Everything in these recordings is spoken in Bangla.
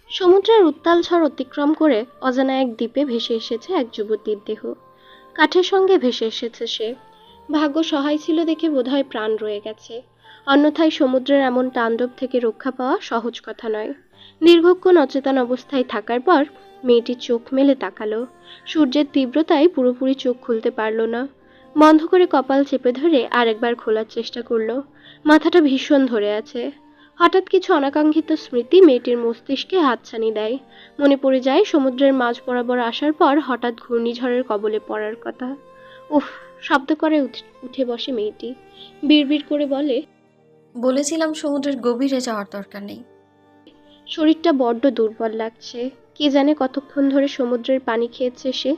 সমুদ্রের উত্তাল ঝড় অতিক্রম করে অজানা এক দ্বীপে ভেসে এসেছে এক যুবতীর দেহ। কাঠের সঙ্গে ভেসে এসেছে সে। ভাগ্য সহায় ছিল দেখে বোধহয় প্রাণ রয়ে গেছে, অন্যথায় সমুদ্রের এমন তাণ্ডব থেকে রক্ষা পাওয়া সহজ কথা নয়। দীর্ঘক্ষণ অচেতন অবস্থায় থাকার পর মেয়েটি চোখ মেলে তাকালো। সূর্যের তীব্রতায় পুরোপুরি চোখ খুলতে পারল না। বন্ধ করে কপাল চেপে ধরে আরেকবার খোলার চেষ্টা করলো। মাথাটা ভীষণ ধরে আছে। হঠাৎ কিছু অনাকাঙ্ক্ষিত স্মৃতি মেয়েটির মস্তিষ্কে হাতছানি দেয়। মনে পড়ে যায় সমুদ্রের মাঝ বরাবর আসার পর হঠাৎ ঘূর্ণিঝড়ের কবলে পড়ার কথা। উফ! শব্দ করে উঠে বসে মেয়েটি। বিড়বিড় করে বলে, বলেছিলাম সমুদ্রের গভীরে যাওয়ার দরকার নেই। শরীরটা বড্ড দুর্বল লাগছে। কে জানে কতক্ষণ ধরে সমুদ্রের পানি খেয়েছে সে।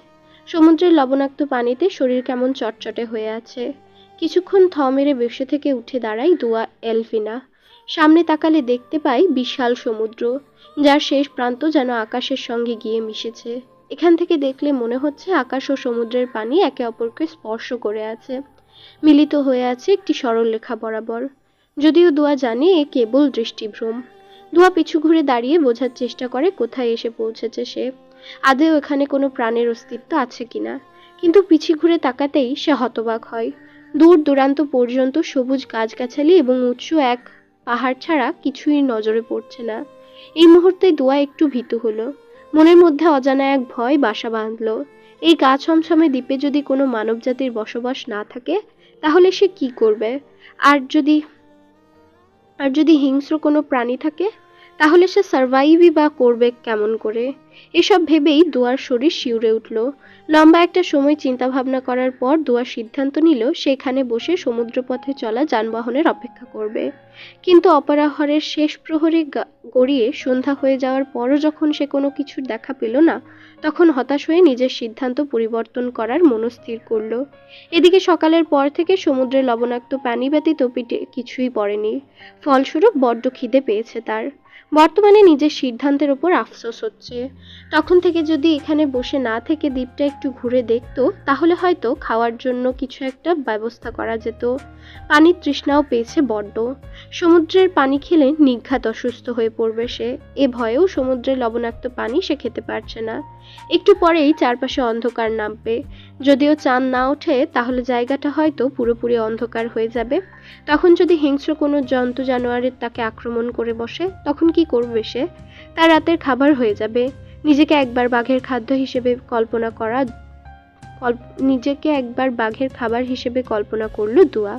সমুদ্রের লবণাক্ত পানিতে শরীর কেমন চটচটে হয়ে আছে। কিছুক্ষণ থ মেরে বসে থেকে উঠে দাঁড়ায় দুয়া এলফিনা। সামনে তাকালে দেখতে পাই বিশাল সমুদ্র, যার শেষ প্রান্ত যেন আকাশের সঙ্গে গিয়ে মিশেছে। এখান থেকে দেখলে মনে হচ্ছে আকাশ ও সমুদ্রের পানি একে অপরকে স্পর্শ করে আছে, মিলিত হয়ে আছে একটি সরল রেখা বরাবর। যদিও দুয়া জানে এ কেবল দৃষ্টিভ্রম। দুয়া পিছু ঘুরে দাঁড়িয়ে বোঝার চেষ্টা করে কোথায় এসে পৌঁছেছে সে, আদৌ এখানে কোনো প্রাণের অস্তিত্ব আছে কিনা। কিন্তু পিছু ঘুরে তাকাতেই সে হতবাক হয়। দূর দূরান্ত পর্যন্ত সবুজ গাছগাছালি এবং উঁচু এক পাহাড় ছাড়া কিছুই নজরে পড়ছে না। এই মুহূর্তে দুয়া একটু ভীতু হলো। মনের মধ্যে অজানা এক ভয় বাসা বাঁধলো। এই গা ছমছমে দ্বীপে যদি কোনো মানবজাতির বসবাস না থাকে, তাহলে সে কি করবে? আর যদি আর যদি হিংস্র কোনো প্রাণী থাকে, তাহলে সে সার্ভাইভই বা করবে কেমন করে? এসব ভেবেই দুয়ার শরীর শিউরে উঠল। লম্বা একটা সময় চিন্তা ভাবনা করার পর দুয়ার সিদ্ধান্ত নিল সেখানে বসে সমুদ্রপথে চলা যানবাহনের অপেক্ষা করবে। কিন্তু অপরাহ্নের শেষ প্রহরে গড়িয়ে সন্ধ্যা হয়ে যাওয়ার পরও যখন সে কোনো কিছুর দেখা পেল না, তখন হতাশ হয়ে নিজের সিদ্ধান্ত পরিবর্তন করার মনস্থির করল। এদিকে সকালের পর থেকে সমুদ্রের লবণাক্ত পানি ব্যতীত পিঠে কিছুই পড়েনি। ফলস্বরূপ বড্ড খিদে পেয়েছে তার। বর্তমানে নিজের সিদ্ধান্তের ওপর আফসোস হচ্ছে। তখন থেকে যদি এখানে বসে না থেকে দ্বীপটা একটু ঘুরে দেখতো, তাহলে হয়তো খাওয়ার জন্য কিছু একটা ব্যবস্থা করা যেত। পানির তৃষ্ণাও পেয়েছে বড্ড। সমুদ্রের পানি খেলে নির্ঘাত অসুস্থ হয়ে পড়বে সে। এ ভয়েও সমুদ্রের লবণাক্ত পানি সে খেতে পারছে না। একটু পরেই চারপাশে অন্ধকার নামবে। যদিও চাঁদ না ওঠে, তাহলে জায়গাটা হয়তো পুরোপুরি অন্ধকার হয়ে যাবে। তখন যদি হিংস্র কোনো জন্তু জানোয়ারের তাকে আক্রমণ করে বসে, তখন কি করবে সে? তার রাতের খাবার হয়ে যাবে। নিজেকে একবার বাঘের খাদ্য হিসেবে কল্পনা করা নিজেকে একবার বাঘের খাবার হিসেবে কল্পনা করল দুয়া।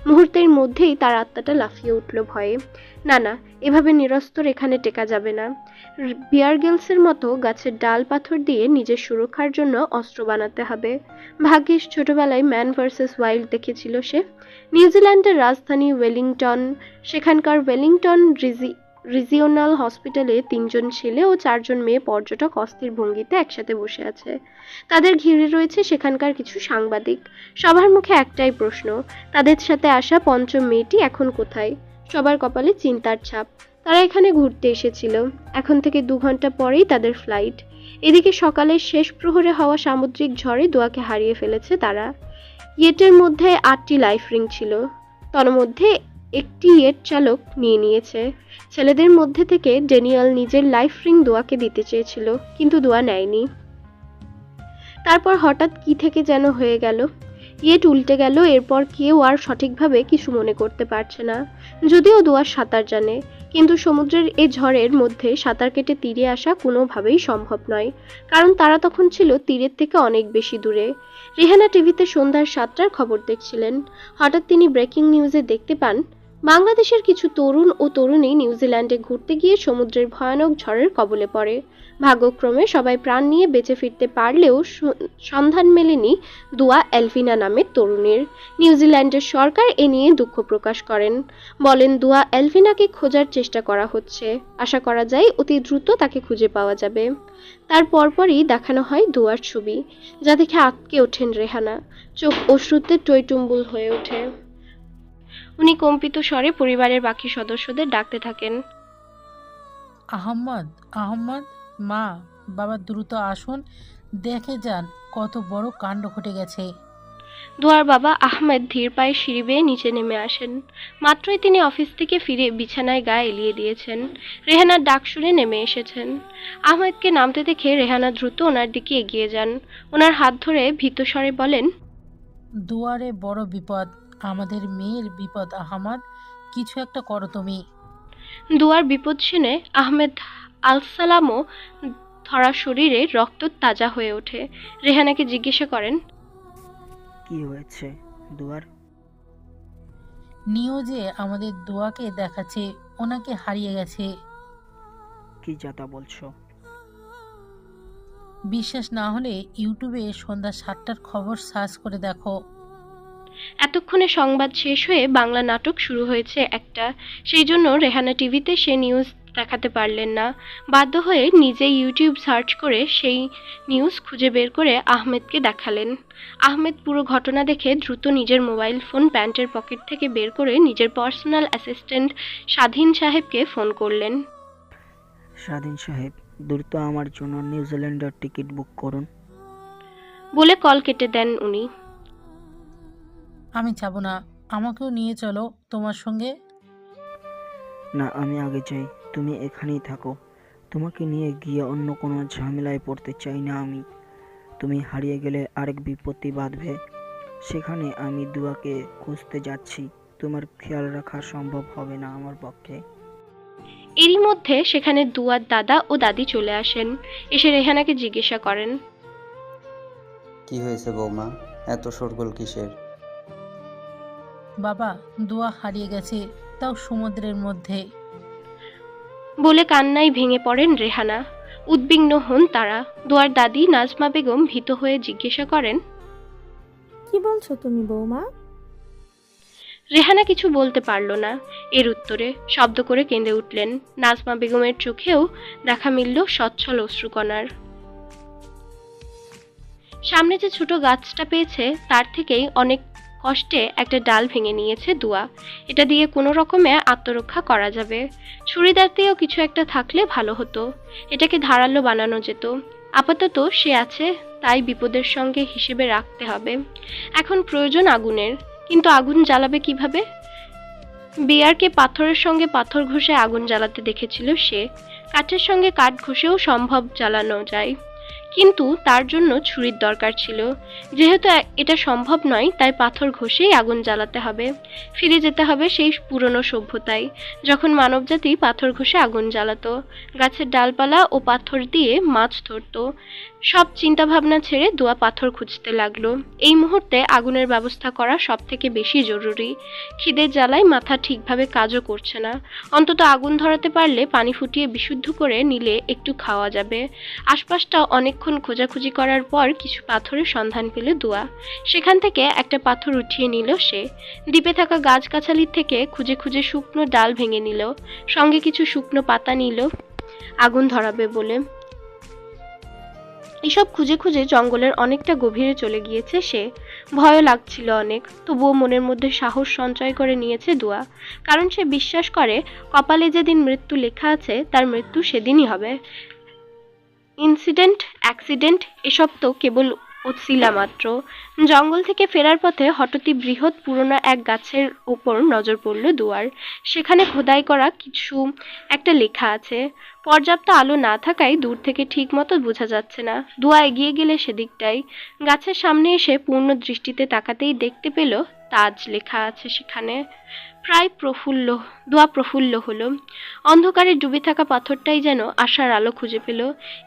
মুহূর্তের মধ্যেই তার আত্মাটা লাফিয়ে উঠল ভয়ে। না না, এভাবে নিরস্তর এখানে টেকা যাবে না। বিয়ার গিলসের মতো গাছের ডাল পাথর দিয়ে নিজের সুরক্ষার জন্য অস্ত্র বানাতে হবে। ভাগ্যিস ছোটবেলায় ম্যান ভার্সেস ওয়াইল্ড দেখেছিল সে। নিউজিল্যান্ডের রাজধানী ওয়েলিংটন, সেখানকার ওয়েলিংটন রিজিওনাল হসপিটালে 3জন ছেলে ও 4জন মেয়ে পর্যটক অস্থির ভঙ্গিতে একসাথে বসে আছে। তাদের ঘিরে রয়েছে সেখানকার কিছু সাংবাদিক। সবার মুখে একটাই প্রশ্ন, তাদের সাথে আসা পঞ্চম মেয়েটি এখন কোথায়? সবার কপালে চিন্তার ছাপ। তারা এখানে ঘুরতে এসেছিল। এখন থেকে 2 ঘন্টা পরেই তাদের ফ্লাইট। এদিকে সকালের শেষ প্রহরে হওয়া সামুদ্রিক ঝড়ে দোয়াকে হারিয়ে ফেলেছে তারা। ইয়েটের মধ্যে 8টি লাইফ রিং ছিল। তন্মধ্যে একটি ইয়েট চালক নিয়ে নিয়েছে। ছেলেদের মধ্যে থেকে ড্যানিয়েল নিজের লাইফ রিং দোয়াকে দিতে চেয়েছিল, কিন্তু দোয়া নেয়নি। তারপর হঠাৎ কি থেকে যেন হয়ে গেল, ইয়েট উল্টে গেল। এরপর কেউ আর সঠিকভাবে কিছু মনে করতে পারছে না। যদিও দোয়া সাঁতার জানে, কিন্তু সমুদ্রের এ ঝড়ের মধ্যে সাঁতার কেটে তীরে আসা কোনোভাবেই সম্ভব নয়, কারণ তারা তখন ছিল তীরের থেকে অনেক বেশি দূরে। রেহানা টিভিতে সন্ধ্যার 7টার খবর দেখছিলেন। হঠাৎ তিনি ব্রেকিং নিউজে দেখতে পান, বাংলাদেশের কিছু তরুণ ও তরুণী নিউজিল্যান্ডে ঘুরতে গিয়ে সমুদ্রের ভয়ানক ঝড়ের কবলে পড়ে। ভাগ্যক্রমে সবাই প্রাণ নিয়ে বেঁচে ফিরতে পারলেও সন্ধান মেলেনি দুয়া এলফিনা নামের তরুণীর। নিউজিল্যান্ডের সরকার এ নিয়ে দুঃখ প্রকাশ করেন। বলেন, দুয়া এলফিনাকে খোঁজার চেষ্টা করা হচ্ছে। আশা করা যায় অতি দ্রুত তাকে খুঁজে পাওয়া যাবে। তার পরপরই দেখানো হয় দুয়ার ছবি, যা দেখে আঁতকে ওঠেন রেহানা। চোখ অশ্রুতে টইটুম্বুল হয়ে ওঠে। উনি কম্পিত স্বরে পরিবারের বাকি সদস্যদের ডাকতে থাকেন। আহম্মদ, আহম্মদ, মা, বাবা দ্রুত আসুন, দেখে যান কত বড় কাণ্ড ঘটে গেছে। দোয়ার বাবা আহমেদ ধীর পায়ে সিঁড়ি বেয়ে নিচে নেমে আসেন। মাত্রই তিনি অফিস থেকে ফিরে বিছানায় গা এলিয়ে দিয়েছেন। রেহানার ডাক শুনে নেমে এসেছেন। আহমেদকে নামতে দেখে রেহানা দ্রুত ওনার দিকে এগিয়ে যান। ওনার হাত ধরে ভীত স্বরে বলেন, দুয়ারে বড় বিপদ, আমাদের মেয়ের বিপদ আহমাদ, কিছু একটা করো তুমি। দুয়ার বিপদ শুনে আহমেদ আলসালামও ধরা শরীরে রক্ত তাজা হয়ে ওঠে। রেহানাকে জিজ্ঞাসা করেন, কি হয়েছে দুয়ার? নিউজে আমাদের দোয়াকে দেখাচ্ছে ওনাকে হারিয়ে গেছে। কি যাতা বলছো? বিশ্বাস না হলে ইউটিউবে সন্ধ্যা 7টার খবর সার্চ করে দেখো। এতক্ষণে সংবাদ শেষ হয়ে বাংলা নাটক শুরু হয়েছে একটা। সেই জন্য রেহানা টিভিতে সে নিউজ দেখাতে পারলেন না। বাধ্য হয়ে নিজেই ইউটিউব সার্চ করে সেই নিউজ খুঁজে বের করে আহমেদকে দেখালেন। আহমেদ পুরো ঘটনা দেখে দ্রুত নিজের মোবাইল ফোন প্যান্টের পকেট থেকে বের করে নিজের পার্সোনাল অ্যাসিস্ট্যান্ট স্বাধীন সাহেবকে ফোন করলেন। স্বাধীন সাহেব, দ্রুত আমার জন্য নিউজিল্যান্ডের টিকিট বুক করুন। বলে কল কেটে দেন উনি। আমি যাব না, আমাকেও নিয়ে চলো তোমার সঙ্গে। না, আমি আগে যাই, তুমি এখানেই থাকো। তোমাকে নিয়ে গিয়ে অন্য কোনো ঝামেলায় পড়তে চাই না আমি। তুমি হারিয়ে গেলে আরেক বিপত্তি বাঁধবে। সেখানে আমি দুয়াকে খুঁজতে যাচ্ছি, তোমার খেয়াল রাখা সম্ভব হবে না আমার পক্ষে। এরই মধ্যে সেখানে দুয়ার দাদা ও দাদি চলে আসেন। এসে রেহানাকে জিজ্ঞাসা করেন, কি হয়েছে বৌমা, এত শোরগোল কিসের? বাবা, দোয়া হারিয়ে গেছে, তাও সমুদ্রের মধ্যে। বলে কান্নায় ভেঙে পড়েন রেহানা। উদ্বিগ্ন হন তারা। দুয়ার দাদি নাজমা বেগম ভীত হয়ে জিজ্ঞাসা করেন, কি বলছো তুমি বৌমা? রেহানা কিছু বলতে পারল না। এর উত্তরে শব্দ করে কেঁদে উঠলেন। নাজমা বেগমের চোখেও দেখা মিলল সচ্ছল অশ্রুকণার। সামনে যে ছোট গাছটা পেয়েছে তার থেকেই অনেক কষ্টে একটা ডাল ভেঙে নিয়েছে দুয়া। এটা দিয়ে কোনো রকমে আত্মরক্ষা করা যাবে। ছুরিদারতেও কিছু একটা থাকলে ভালো হতো, এটাকে ধারালো বানানো যেত। আপাতত সে আছে, তাই বিপদের সঙ্গে হিসেবে রাখতে হবে। এখন প্রয়োজন আগুনের, কিন্তু আগুন জ্বালাবে কিভাবে? বিয়ারকে পাথরের সঙ্গে পাথর ঘষে আগুন জ্বালাতে দেখেছিল সে। কাঠের সঙ্গে কাঠ ঘষেও সম্ভব জ্বালানো যায়, কিন্তু তার জন্য ছুরির দরকার ছিল। যেহেতু এটা সম্ভব নয়, তাই পাথর ঘষেই আগুন জ্বালাতে হবে। ফিরে যেতে হবে সেই পুরনো সভ্যতায়, যখন মানবজাতি পাথর ঘষে আগুন জ্বালাতো, গাছের ডালপালা ও পাথর দিয়ে মাছ ধরতো। সব চিন্তা ভাবনা ছেড়ে দোয়া পাথর খুঁজতে লাগলো। এই মুহূর্তে আগুনের ব্যবস্থা করা সব থেকে বেশি জরুরি। খিদের জ্বালায় মাথা ঠিকভাবে কাজও করছে না। অন্তত আগুন ধরাতে পারলে পানি ফুটিয়ে বিশুদ্ধ করে নিলে একটু খাওয়া যাবে। আশপাশটা অনেকক্ষণ খোঁজাখুঁজি করার পর কিছু পাথরের সন্ধান পেল দুয়া। সেখান থেকে একটা পাথর উঠিয়ে নিল সে। দ্বীপে থাকা গাছগাছালির থেকে খুঁজে খুঁজে শুকনো ডাল ভেঙে নিল, সঙ্গে কিছু শুকনো পাতা নিল আগুন ধরাবে বলে। এসব খুঁজে খুঁজে জঙ্গলের অনেকটা গভীরে চলে গিয়েছে সে। ভয়ও লাগছিল অনেক, তবুও মনের মধ্যে সাহস সঞ্চয় করে নিয়েছে দুয়া। কারণ সে বিশ্বাস করে কপালে যেদিন মৃত্যু লেখা আছে তার মৃত্যু সেদিনই হবে। ইনসিডেন্ট, অ্যাক্সিডেন্ট এসব তো কেবল ওসিলা মাত্র। জঙ্গল থেকে ফেরার পথে হঠাৎই বৃহৎ পুরনো এক গাছের ওপর নজর পড়ল দুয়ার। সেখানে খোদাই করা কিছু একটা লেখা আছে। পর্যাপ্ত আলো না থাকায় দূর থেকে ঠিক মতো বোঝা যাচ্ছে না। দুয়া এগিয়ে গেলে সেদিকটাই। গাছের সামনে এসে পূর্ণ দৃষ্টিতে তাকাতেই দেখতে পেল তাজ লেখা আছে সেখানে। দুয়া প্রফুল্ল হলো। অন্ধকারে ডুবে থাকা পাথরটাই যেন আশার আলো খুঁজে পেল।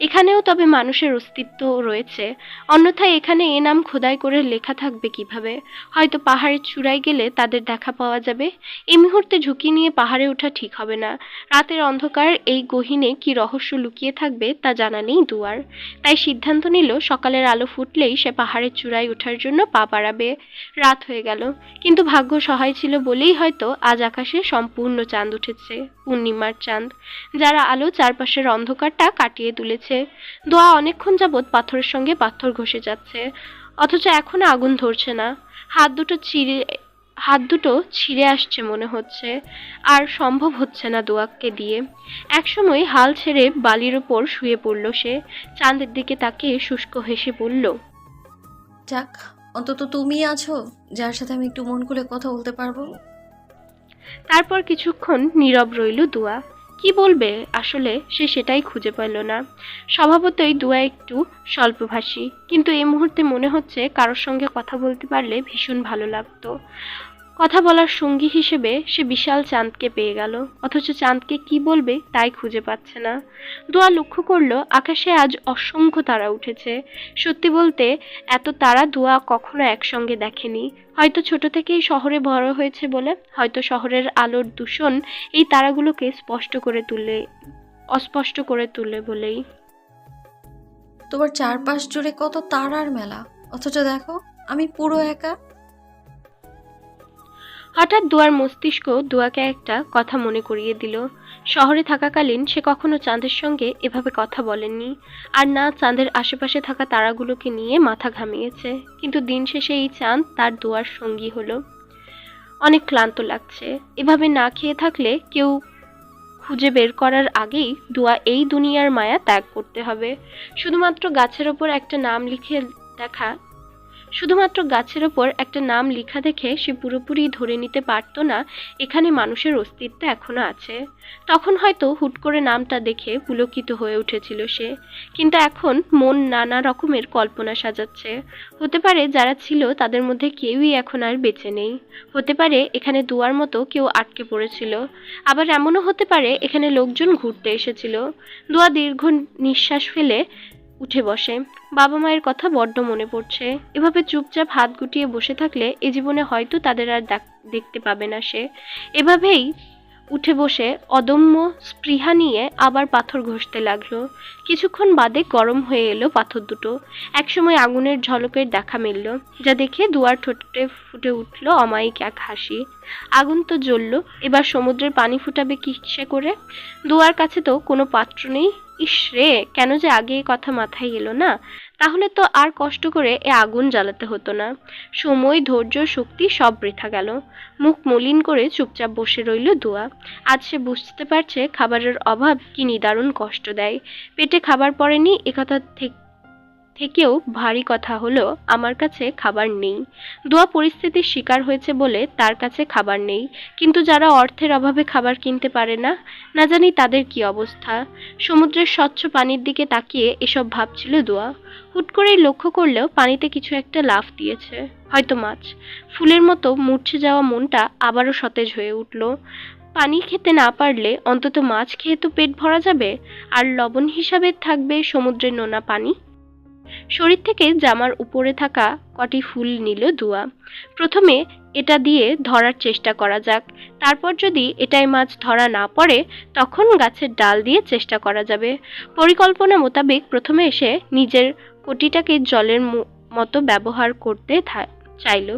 এখানেও তবে মানুষের অস্তিত্ব রয়েছে, অন্যথায় এখানে এ নাম খোদাই করে লেখা থাকবে কিভাবে? হয়তো পাহাড়ের চূড়ায় গেলে তাদের দেখা পাওয়া যাবে। এই মুহূর্তে ঝুঁকি নিয়ে পাহাড়ে ওঠা ঠিক হবে না। রাতের অন্ধকার এই গহীনে কি রহস্য লুকিয়ে থাকবে তা জানা নেই দুয়ার। তাই সিদ্ধান্ত নিল সকালের আলো ফুটলেই সে পাহাড়ের চূড়ায় ওঠার জন্য পা বাড়াবে। রাত হয়ে গেল, কিন্তু ভাগ্য সহায় ছিল বলেই হয়তো আজ আকাশে সম্পূর্ণ চাঁদ উঠেছে, পূর্ণিমার চাঁদ, যারা আলো চারপাশের অন্ধকারটা কাটিয়ে তুলেছে। দোয়া অনেকক্ষণ যাবৎ পাথরের সঙ্গে পাথর ঘষে যাচ্ছে, অথচ এখনো আগুন ধরছে না। হাত দুটো ছিঁড়ে আসছে মনে হচ্ছে, আর সম্ভব হচ্ছে না দোয়াকে দিয়ে। একসময় হাল ছেড়ে বালির ওপর শুয়ে পড়ল সে। চাঁদের দিকে তাকিয়ে শুষ্ক হেসে বলল, যাক, অন্তত তুমি আছো যার সাথে আমি একটু মন খুলে কথা বলতে পারবো। তারপর কিছুক্ষণ নীরব রইল দুয়া। কি বলবে আসলে সে সেটাই খুঁজে পেল না। স্বভাবতই দুয়া একটু স্বল্পভাষী, কিন্তু এই মুহূর্তে মনে হচ্ছে কারোর সঙ্গে কথা বলতে পারলে ভীষণ ভালো লাগতো। কথা বলার সঙ্গী হিসেবে সে বিশাল চাঁদকে পেয়ে গেল, অথচ চাঁদকে কি বলবে তাই খুঁজে পাচ্ছে না। দোয়া লক্ষ্য করলো আকাশে আজ অসংখ্য তারা উঠেছে। সত্যি বলতে এত তারা দোয়া কখনো একসঙ্গে দেখেনি। হয়তো ছোট থেকেই শহরে বড় হয়েছে বলে, হয়তো শহরের আলোর দূষণ এই তারাগুলোকে অস্পষ্ট করে তুলে বলেই। তোমার চারপাশ জুড়ে কত তারার মেলা, অথচ দেখো আমি পুরো একা। হঠাৎ দুয়ার মস্তিষ্ক দুয়াকে একটা কথা মনে করিয়ে দিল। শহরে থাকাকালীন সে কখনো চাঁদের সঙ্গে এভাবে কথা বলেননি, আর না চাঁদের আশেপাশে থাকা তারাগুলোকে নিয়ে মাথা ঘামিয়েছে। কিন্তু দিন শেষে এই চাঁদ তার দুয়ার সঙ্গী হলো। অনেক ক্লান্ত লাগছে। এভাবে না খেয়ে থাকলে কেউ খুঁজে বের করার আগেই দুয়া এই দুনিয়ার মায়া ত্যাগ করতে হবে। শুধুমাত্র গাছের ওপর একটা নাম লেখা দেখে সে পুরোপুরি ধরে নিতে পারতো না এখানে মানুষের অস্তিত্ব এখনো আছে। তখন হয়তো হুট করে নামটা দেখে পুলকিত হয়ে উঠেছিল সে, কিন্তু এখন মন নানা রকমের কল্পনা সাজাচ্ছে। হতে পারে যারা ছিল তাদের মধ্যে কেউই এখন আর বেঁচে নেই। হতে পারে এখানে দুয়ার মতো কেউ আটকে পড়েছিল। আবার এমনও হতে পারে এখানে লোকজন ঘুরতে এসেছিল। দুয়া দীর্ঘ নিঃশ্বাস ফেলে উঠে বসে। বাবা মায়ের কথা বড্ড মনে পড়ছে। এভাবে চুপচাপ হাত গুটিয়ে বসে থাকলে এ জীবনে হয়তো তাদের আর দেখতে পাবে না সে। এভাবেই উঠে বসে অদম্য স্পৃহা নিয়ে আবার পাথর ঘষতে লাগলো। কিছুক্ষণ বাদে গরম হয়ে এলো পাথর দুটো। একসময় আগুনের ঝলকের দেখা মিলল, যা দেখে দুয়ার ঠোঁটে ফুটে উঠল অমায়িক এক হাসি। আগুন তো জ্বললো, এবার সমুদ্রের পানি ফুটাবে কিসে করে? দুয়ার কাছে তো কোনো পাত্র নেই। ইস রে, কেন যে আগে এই কথা মাথায় এলো না? তাহলে তো আর কষ্ট করে এ আগুন জ্বালাতে হতো না। সময়, ধৈর্য, শক্তি সব বৃথা গেল। মুখ মলিন করে চুপচাপ বসে রইল দুয়া। আজ সে বুঝতে পারছে খাবারের অভাব কি নিদারুণ কষ্ট দেয়। পেটে খাবার পড়েনি একথা থেকেও ভারী কথা হলো আমার কাছে খাবার নেই। দোয়া পরিস্থিতির শিকার হয়েছে বলে তার কাছে খাবার নেই, কিন্তু যারা অর্থের অভাবে খাবার কিনতে পারে না, না জানি তাদের কি অবস্থা। সমুদ্রের স্বচ্ছ পানির দিকে তাকিয়ে এসব ভাবছিল দোয়া। হুট করেই লক্ষ্য করলেও পানিতে কিছু একটা লাফ দিয়েছে, হয়তো মাছ। ফুলের মতো মূর্ছে যাওয়া মনটা আবারও সতেজ হয়ে উঠল। পানি খেতে না পারলে অন্তত মাছ খেয়ে তো পেট ভরা যাবে, আর লবণ হিসাবে থাকবে সমুদ্রের নোনা পানি। শরীর থেকে জামার উপরে থাকা কটি ফুল নিল দুয়া। প্রথমে এটা দিয়ে ধরার চেষ্টা করা যাক, তারপর যদি এটাই মাছ ধরা না পড়ে তখন গাছের ডাল দিয়ে চেষ্টা করা যাবে। পরিকল্পনা মোতাবেক প্রথমে এসে নিজের কটিটাকে জলের মতো ব্যবহার করতে চাইল,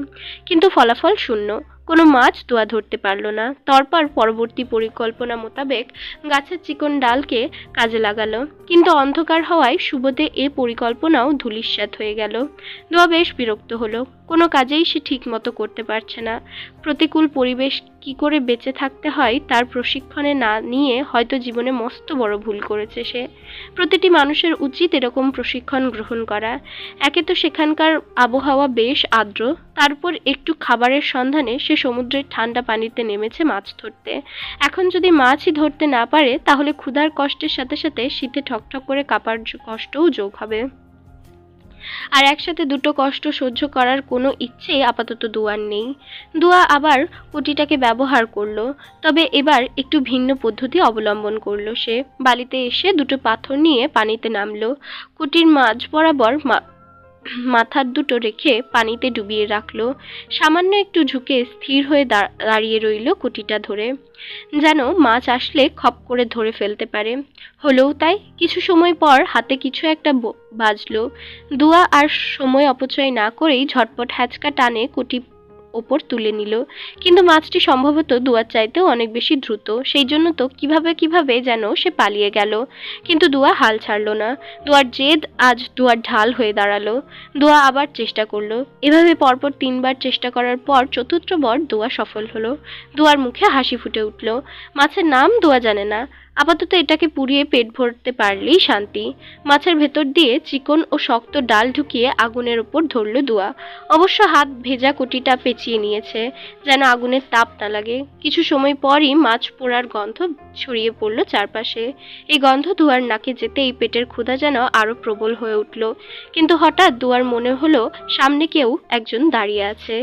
কিন্তু ফলাফল শূন্য। কোনো মাছ দোয়া ধরতে পারল না। তারপর পরবর্তী পরিকল্পনা মোতাবেক গাছের চিকন ডালকে কাজে লাগালো, কিন্তু অন্ধকার হওয়ায় সুবোধে এ পরিকল্পনাও ধূলিসাৎ হয়ে গেল। দোয়া বেশ বিরক্ত হলো। কোনো কাজেই সে ঠিক মতো করতে পারছে না। প্রতিকূল পরিবেশ কি করে বেঁচে থাকতে হয় তার প্রশিক্ষণে না নিয়ে হয়তো জীবনে মস্ত বড় ভুল করেছে সে। প্রতিটি মানুষের উচিত এরকম প্রশিক্ষণ গ্রহণ করা। একে তো সেখানকার আবহাওয়া বেশ আর্দ্র, তারপর একটু খাবারের সন্ধানে সে সমুদ্রের ঠান্ডা পানিতে নেমেছে মাছ ধরতে। এখন যদি মাছই ধরতে না পারে তাহলে ক্ষুধার কষ্টের সাথে সাথে শীতে ঠকঠক করে কাঁপার কষ্টও যোগ হবে। আর একসাথে দুটো কষ্ট সহ্য করার কোনো ইচ্ছেই আপাতত দুয়ার নেই। দুয়া আবার কটিটাকে ব্যবহার করলো, তবে এবার একটু ভিন্ন পদ্ধতি অবলম্বন করলো সে। বালিতে এসে দুটো পাথর নিয়ে পানিতে নামলো। কটির মাঝ বরাবর মাথার দুটো রেখে পানিতে ডুবিয়ে রাখলো। সামান্য একটু ঝুঁকে স্থির হয়ে দাঁড়িয়ে রইল কটিটা ধরে, যেন মাছ আসলে খপ করে ধরে ফেলতে পারে। হলোও তাই। কিছু সময় পর হাতে কিছু একটা বাজলো। দুয়া আর সময় অপচয় না করেই ঝটপট হ্যাচকা টানে কটি ওপর তুলে নিল, কিন্তু মাছটি সম্ভবত দুয়ার চাইতেও অনেক বেশি দ্রুত। সেই জন্য তো কিভাবে যেন সে পালিয়ে গেল, কিন্তু দুয়া হাল ছাড়লো না। দুয়ার জেদ আজ দুয়ার ঢাল হয়ে দাঁড়ালো। দুয়া আবার চেষ্টা করলো। এভাবে পরপর 3বার চেষ্টা করার পর চতুর্থবার দুয়া সফল হলো। দুয়ার মুখে হাসি ফুটে উঠল। মাছের নাম দুয়া জানে না, আপাতত এটাকে পুড়িয়ে পেট ভরতে পারলেই শান্তি। মাছের ভেতর দিয়ে চিকন ও শক্ত ডাল ঢুকিয়ে আগুনের ওপর ধরল দুয়া। অবশ্য হাত ভেজা কুটিটা পেঁচিয়ে নিয়েছে যেন আগুনের তাপ না লাগে। কিছু সময় পরই মাছ পোড়ার গন্ধ ছড়িয়ে পড়ল চারপাশে। এই গন্ধ দুয়ার নাকে যেতেই পেটের ক্ষুধা যেন আরো প্রবল হয়ে উঠল। কিন্তু হঠাৎ দুয়ার মনে হলো সামনে কেউ একজন দাঁড়িয়ে আছে।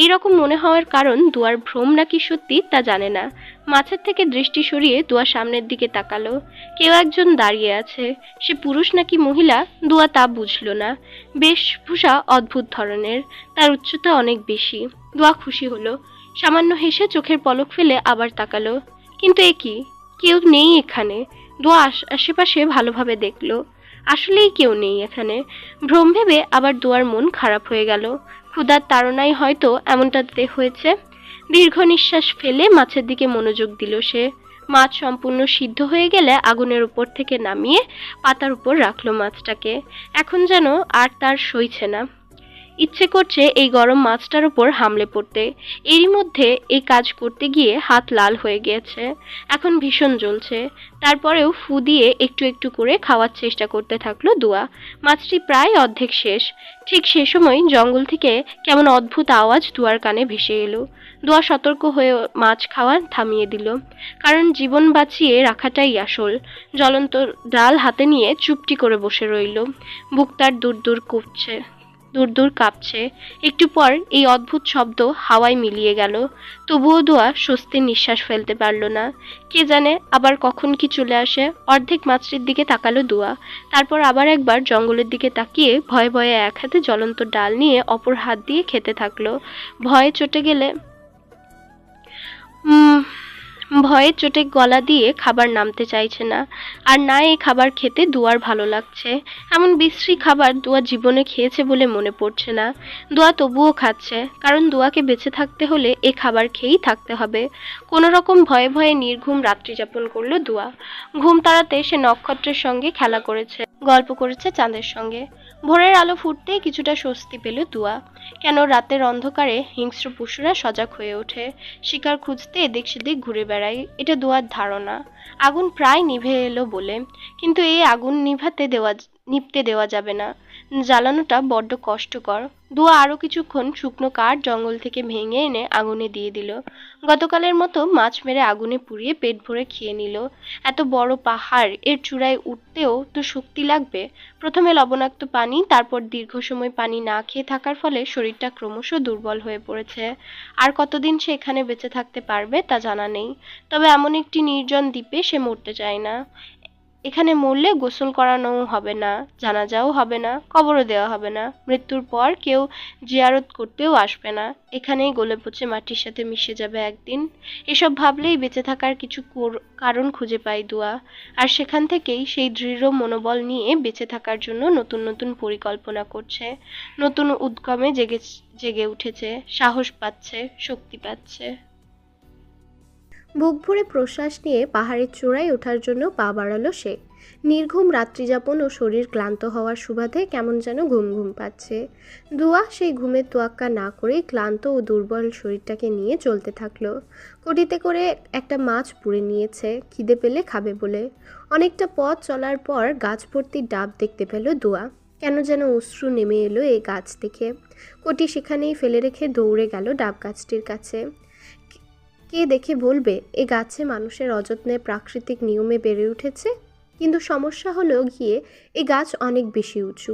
এই রকম মনে হওয়ার কারণ দুয়ার ভ্রম নাকি সত্যি তা জানে না। মাছের থেকে দৃষ্টি সরিয়ে দুয়া সামনের দিকে তাকালো। কেউ একজন দাঁড়িয়ে আছে। সে পুরুষ নাকি মহিলা দুয়া তা বুঝলো না। বেশভূষা অদ্ভুত ধরনের, তার উচ্চতা অনেক বেশি। দুয়া খুশি হলো, সামান্য হেসে চোখের পলক ফেলে আবার তাকালো। কিন্তু এ কি, কেউ নেই এখানে। দুয়া আশেপাশে ভালোভাবে দেখলো, আসলেই কেউ নেই এখানে। ভ্রম ভেবে আবার দুয়ার মন খারাপ হয়ে গেল। ক্ষুধার তাড়নায় হয়তো এমনটাতে হয়েছে। দীর্ঘ নিঃশ্বাস ফেলে মাছের দিকে মনোযোগ দিল সে। মাছ সম্পূর্ণ সিদ্ধ হয়ে গেলে আগুনের উপর থেকে নামিয়ে পাতার উপর রাখলো মাছটাকে। এখন যেন আর তার সইছে না, ইচ্ছে করছে এই গরম মাছটার উপর হামলে পড়তে। এরই মধ্যে এই কাজ করতে গিয়ে হাত লাল হয়ে গিয়েছে, এখন ভীষণ জ্বলছে। তারপরেও ফু দিয়ে একটু একটু করে খাওয়ার চেষ্টা করতে থাকলো দুয়া। মাছটি প্রায় অর্ধেক শেষ। ঠিক সে সময় জঙ্গল থেকে কেমন অদ্ভুত আওয়াজ দুয়ার কানে ভেসে এলো। দুয়া সতর্ক হয়ে মাছ খাওয়া থামিয়ে দিল, কারণ জীবন বাঁচিয়ে রাখাটাই আসল। জ্বলন্ত ডাল হাতে নিয়ে চুপটি করে বসে রইল। বুক তার দূর দূর করছে, দূর দূর কাঁপছে। একটু পর এই অদ্ভুত শব্দ হাওয়ায় মিলিয়ে গেল। তবুও দুয়া স্বস্তির নিঃশ্বাস ফেলতে পারল না। কে জানে আবার কখন কি চলে আসে। অর্ধেক মাছটির দিকে তাকালো দুয়া, তারপর আবার একবার জঙ্গলের দিকে তাকিয়ে ভয়ে ভয়ে এক হাতে জ্বলন্ত ডাল নিয়ে অপর হাত দিয়ে খেতে থাকলো। ভয়ে চটে গেলে ভয়ের চোটে গলা দিয়ে খাবার নামতে চাইছে না। আর না এই খাবার খেতে দুয়ার ভালো লাগছে। এমন বিশ্রী খাবার দুয়া জীবনে খেয়েছে বলে মনে পড়ছে না। দুয়া তবুও খাচ্ছে, কারণ দুয়াকে বেঁচে থাকতে হলে এ খাবার খেয়েই থাকতে হবে। কোনো রকম ভয়ে ভয়ে নির্ঘুম রাত্রি যাপন করলো দুয়া। ঘুম তাড়াতে সে নক্ষত্রের সঙ্গে খেলা করেছে, গল্প করেছে চাঁদের সঙ্গে। ভোরের আলো ফুটতেই কিছুটা স্বস্তি পেল দুয়া। কেন রাতের অন্ধকারে হিংস্র পশুরা সজাগ হয়ে ওঠে, শিকার খুঁজতে এদিক সেদিক ঘুরে বেড়ায়, এটা দুয়ার ধারণা। আগুন প্রায় নিভে এলো বলে, কিন্তু এই আগুন নিভতে দেওয়া যাবে না। জ্বালানোটা বড্ড কষ্টকর। দুয়া আরো কিছুক্ষণ শুকনো কাঠ জঙ্গল থেকে ভেঙে এনে আগুনে দিয়ে দিল। গতকালের মতো মাছ মেরে আগুনে পুড়িয়ে পেট ভরে খেয়ে নিল। এত বড় পাহাড়, এর চূড়ায় উঠতেও তো শক্তি লাগবে। প্রথমে লবণাক্ত পানি, তারপর দীর্ঘ সময় পানি না খেয়ে থাকার ফলে শরীরটা ক্রমশ দুর্বল হয়ে পড়েছে। আর কতদিন সে এখানে বেঁচে থাকতে পারবে তা জানা নেই। তবে এমন একটি নির্জন দ্বীপে সে মরতে চায় না। এখানে মরলে গোসল করানোও হবে না, জানাজাও হবে না, কবরও দেওয়া হবে না। মৃত্যুর পর কেউ জিয়ারত করতেও আসবে না। এখানেই গলে পচে মাটির সাথে মিশে যাবে একদিন। এসব ভাবলেই বেঁচে থাকার কিছু কারণ খুঁজে পায় দুয়া। আর সেখান থেকেই সেই দৃঢ় মনোবল নিয়ে বেঁচে থাকার জন্য নতুন নতুন পরিকল্পনা করছে। নতুন উদ্যমে জেগে উঠেছে, সাহস পাচ্ছে, শক্তি পাচ্ছে। বুক ভরে প্রশ্বাস নিয়ে পাহাড়ের চূড়ায় ওঠার জন্য পা বাড়ালো সে। নির্ঘুম রাত্রিযাপন ও শরীর ক্লান্ত হওয়ার সুবাদে কেমন যেন ঘুম ঘুম পাচ্ছে। দুয়া সেই ঘুমের তোয়াক্কা না করে ক্লান্ত ও দুর্বল শরীরটাকে নিয়ে চলতে থাকলো। কটিতে করে একটা মাছ পুড়ে নিয়েছে, খিদে পেলে খাবে বলে। অনেকটা পথ চলার পর গাছ ভর্তি ডাব দেখতে পেল দুয়া। কেন যেন অশ্রু নেমে এলো এই গাছ দেখে। কটি সেখানেই ফেলে রেখে দৌড়ে গেল ডাব গাছটির কাছে। কে দেখে বলবে এ গাছে মানুষের অযত্নে প্রাকৃতিক নিয়মে বেড়ে উঠেছে। কিন্তু সমস্যা হলো গিয়ে এই গাছ অনেক বেশি উঁচু।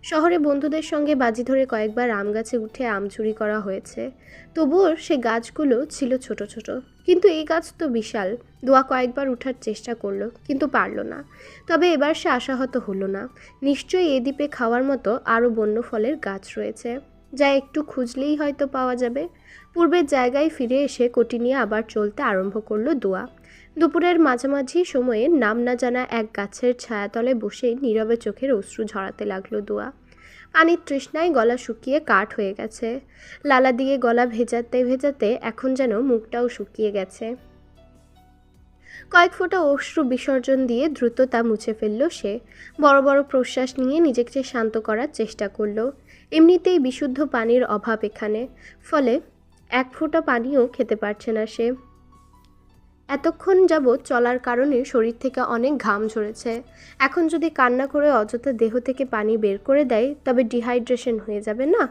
শহরে বন্ধুদের সঙ্গে বাজি ধরে কয়েকবার আম গাছে উঠে আম চুরি করা হয়েছে। তবুও সে গাছগুলো ছিল ছোট ছোট, কিন্তু এই গাছ তো বিশাল। দোয়া কয়েকবার উঠার চেষ্টা করলো, কিন্তু পারল না। তবে এবার সে আশাহত হলো না। নিশ্চয়ই এ দ্বীপে খাওয়ার মতো আরও বন্য ফলের গাছ রয়েছে, যা একটু খুঁজলেই হয়তো পাওয়া যাবে। পূর্বের জায়গায় ফিরে এসে কটি নিয়ে আবার চলতে আরম্ভ করলো দুয়া। দুপুরের মাঝামাঝি সময়ে নাম না জানা এক গাছের ছায়াতলে বসে নীরবে চোখের অশ্রু ঝরাতে লাগলো দুয়া। পানির তৃষ্ণায় গলা শুকিয়ে কাঠ হয়ে গেছে। লালা দিয়ে গলা ভেজাতে ভেজাতে এখন যেন মুখটাও শুকিয়ে গেছে। কয়েক ফোঁটা অশ্রু বিসর্জন দিয়ে দ্রুত তা মুছে ফেলল সে। বড় বড় প্রশ্বাস নিয়ে নিজেকে শান্ত করার চেষ্টা করলো। এমনিতেই বিশুদ্ধ পানির অভাব এখানে, ফলে এক ফোঁটা পানিও খেতে পারছে না সে। এতক্ষণ যাবৎ চলার কারণে শরীর থেকে অনেক ঘাম ঝরেছে। এখন যদি কান্না করে অযথা দেহ থেকে পানি বের করে দেয় তবে ডিহাইড্রেশন হয়ে যাবে না?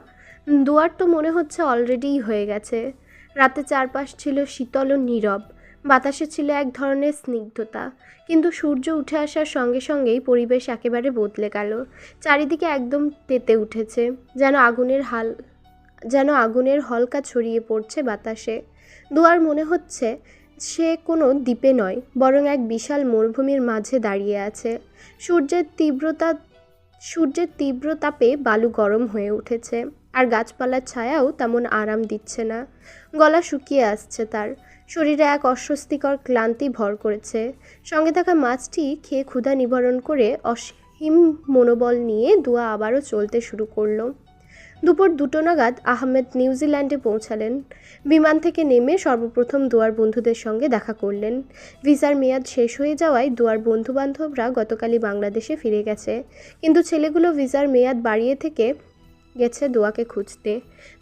দুয়ার তো মনে হচ্ছে অলরেডিই হয়ে গেছে। রাতে চারপাশ ছিল শীতল ও নীরব, বাতাসে ছিল এক ধরনের স্নিগ্ধতা। কিন্তু সূর্য উঠে আসার সঙ্গে সঙ্গেই পরিবেশ একেবারে বদলে গেল। চারিদিকে একদম তেতে উঠেছে, যেন আগুনের হলকা ছড়িয়ে পড়ছে বাতাসে। দুয়ার মনে হচ্ছে সে কোনো দ্বীপে নয়, বরং এক বিশাল মরুভূমির মাঝে দাঁড়িয়ে আছে। সূর্যের তীব্র তাপে বালু গরম হয়ে উঠেছে, আর গাছপালার ছায়াও তেমন আরাম দিচ্ছে না। গলা শুকিয়ে আসছে তার, শরীরে এক অস্বস্তিকর ক্লান্তি ভর করেছে। সঙ্গে থাকা মাছটি খেয়ে ক্ষুধা নিবারণ করে অসীম মনোবল নিয়ে দুয়া আবারও চলতে শুরু করলো। দুপুর 2টো নাগাদ আহমেদ নিউজিল্যান্ডে পৌঁছালেন। বিমান থেকে নেমে সর্বপ্রথম দুয়ার বন্ধুদের সঙ্গে দেখা করলেন। ভিসার মেয়াদ শেষ হয়ে যাওয়ায় দুয়ার বন্ধুবান্ধবরা গতকালই বাংলাদেশে ফিরে গেছে, কিন্তু ছেলেগুলো ভিসার মেয়াদ বাড়িয়ে থেকে গেছে দুয়াকে খুঁজতে।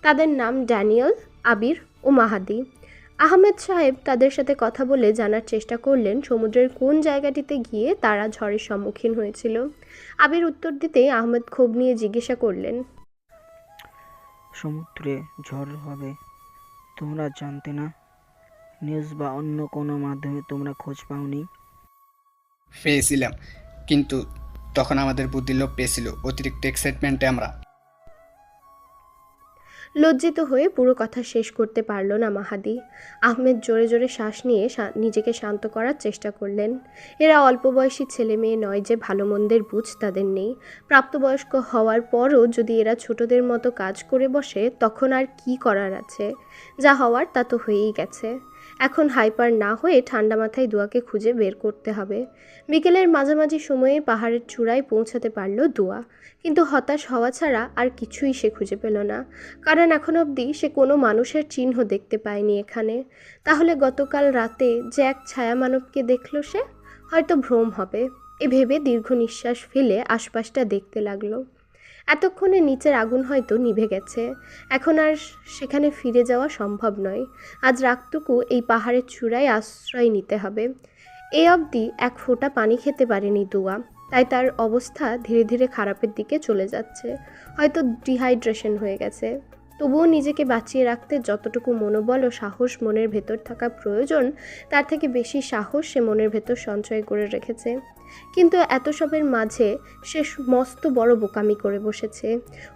তাদের নাম ড্যানিয়েল, আবির ও মাহাদি। আহমেদ সাহেব তাদের সাথে কথা বলে জানার চেষ্টা করলেন সমুদ্রের কোন জায়গাটিতে গিয়ে তারা ঝড়ের সম্মুখীন হয়েছিল। আবির উত্তর দিতেই আহমেদ ক্ষোভ নিয়ে জিজ্ঞাসা করলেন, সমুদ্রে ঝড় হবে তোমরা জানতে না? নিউজ বা অন্য কোনো মাধ্যমে তোমরা খোঁজ পাওনি? পেয়েছিলাম, কিন্তু তখন আমাদের বুদ্ধি লোপ পেয়েছিল। অতিরিক্ত এক্সাইটমেন্টে আমরা লজ্জিত হয়ে পুরো কথা শেষ করতে পারল না মাহাদি। আহমেদ জোরে জোরে শ্বাস নিয়ে নিজেকে শান্ত করার চেষ্টা করলেন। এরা অল্প বয়সী ছেলে মেয়ে নয় যে ভালো মন্দের বুঝ তাদের নেই। প্রাপ্তবয়স্ক হওয়ার পরও যদি এরা ছোটদের মতো কাজ করে বসে তখন আর কি করার আছে? যা হওয়ার তা তো হয়েই গেছে। এখন হাইপার না হয়ে ঠান্ডা মাথায় দুয়াকে খুঁজে বের করতে হবে। বিকেলের মাঝামাঝি সময়ে পাহাড়ের চূড়ায় পৌঁছাতে পারল দুয়া, কিন্তু হতাশ হওয়া ছাড়া আর কিছুই সে খুঁজে পেল না। কারণ এখন অবধি সে কোনো মানুষের চিহ্ন দেখতে পায়নি এখানে। তাহলে গতকাল রাতে যে এক ছায়া মানবকে দেখল সে, হয়তো ভ্রম হবে, এ ভেবে দীর্ঘ নিঃশ্বাস ফেলে আশপাশটা দেখতে লাগলো। এতক্ষণে নিচের আগুন হয়তো নিভে গেছে, এখন আর সেখানে ফিরে যাওয়া সম্ভব নয়। আজ রাতটুকু এই পাহাড়ের চূড়ায় আশ্রয় নিতে হবে। এই অবধি এক ফোঁটা পানি খেতে পারেনি দুয়া, তাই তার অবস্থা ধীরে ধীরে খারাপের দিকে চলে যাচ্ছে। হয়তো ডিহাইড্রেশন হয়ে গেছে। তবুও নিজেকে বাঁচিয়ে রাখতে যতটুকু মনোবল ও সাহস মনের ভেতর থাকা প্রয়োজন, তার থেকে বেশি সাহস সে মনের ভেতর সঞ্চয় করে রেখেছে। কিন্তু এত সবের মাঝে সে মস্ত বড় বোকামি করে বসেছে।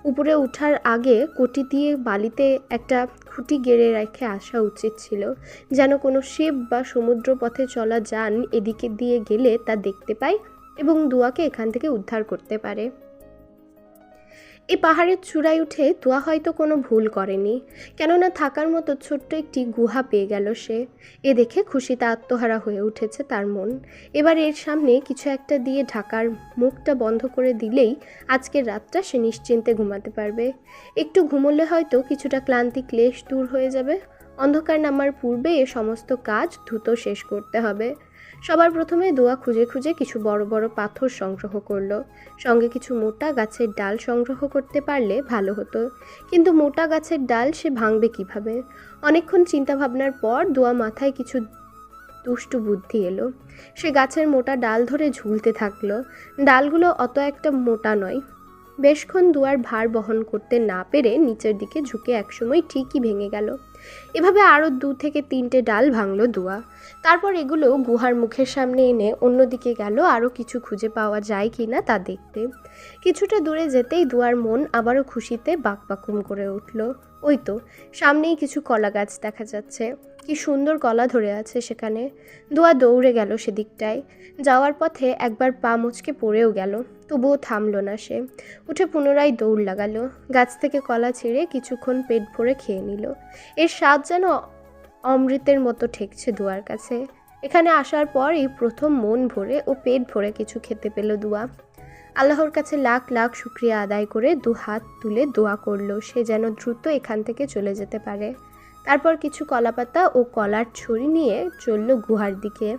উপরে ওঠার আগে কটি দিয়ে বালিতে একটা খুঁটি গেড়ে রেখে আসা উচিত ছিল, যেন কোনো শিপ বা সমুদ্র পথে চলা যান এদিকে দিয়ে গেলে তা দেখতে পায় এবং দুয়াকে এখান থেকে উদ্ধার করতে পারে। এই পাহাড়ের চূড়ায় উঠে তুয়া হয়তো কোনো ভুল করেনি, কেননা থাকার মতো ছোট্ট একটি গুহা পেয়ে গেল সে। এ দেখে খুশিতে আত্মহারা হয়ে উঠেছে তার মন। এবার এর সামনে কিছু একটা দিয়ে ঢাকার মুখটা বন্ধ করে দিলেই আজকের রাতটা সে নিশ্চিন্তে ঘুমাতে পারবে। একটু ঘুমোলে হয়তো কিছুটা ক্লান্তি ক্লেশ দূর হয়ে যাবে। অন্ধকার নামার পূর্বে এ সমস্ত কাজ দ্রুত শেষ করতে হবে। সবার প্রথমে দোয়া খুঁজে খুঁজে কিছু বড় বড় পাথর সংগ্রহ করলো। সঙ্গে কিছু মোটা গাছের ডাল সংগ্রহ করতে পারলে ভালো হতো, কিন্তু মোটা গাছের ডাল সে ভাঙবে কিভাবে? অনেকক্ষণ চিন্তা ভাবনার পর দোয়া মাথায় কিছু দুষ্টু বুদ্ধি এলো। সে গাছের মোটা ডাল ধরে ঝুলতে থাকলো। ডালগুলো অত একটা মোটা নয়। বেশক্ষণ দুয়ার ভার বহন করতে না পেরে নিচের দিকে ঝুঁকে একসময় ঠিকই ভেঙে গেল। এভাবে আরও 2 থেকে 3টে ডাল ভাঙল দুয়া। তারপর এগুলো গুহার মুখের সামনে এনে অন্যদিকে গেল আরও কিছু খুঁজে পাওয়া যায় কি না তা দেখতে। কিছুটা দূরে যেতেই দুয়ার মন আবারও খুশিতে বাকবাকুম করে উঠল। ওই তো সামনেই কিছু কলা গাছ দেখা যাচ্ছে, কি সুন্দর কলা ধরে আছে সেখানে। দুয়া দৌড়ে গেল সেদিকটায়। যাওয়ার পথে একবার পা মুচকে পড়েও গেল, তবুও থামলো না সে। উঠে পুনরায় দৌড় লাগালো। গাছ থেকে কলা ছিঁড়ে কিছুক্ষণ পেট ভরে খেয়ে নিল। এর স্বাদ যেন অমৃতের মতো ঠেকছে দুয়ার কাছে। এখানে আসার পর এই প্রথম মন ভরে ও পেট ভরে কিছু খেতে পেল দুয়া। আল্লাহর কাছে লাখ লাখ শুকরিয়া আদায় করে 2 হাত তুলে দোয়া করলো সে যেন দ্রুত এখান থেকে চলে যেতে পারে। তারপর কিছু কলাপাতা ও কলার ছড়ি নিয়ে চলল গুহার দিকে।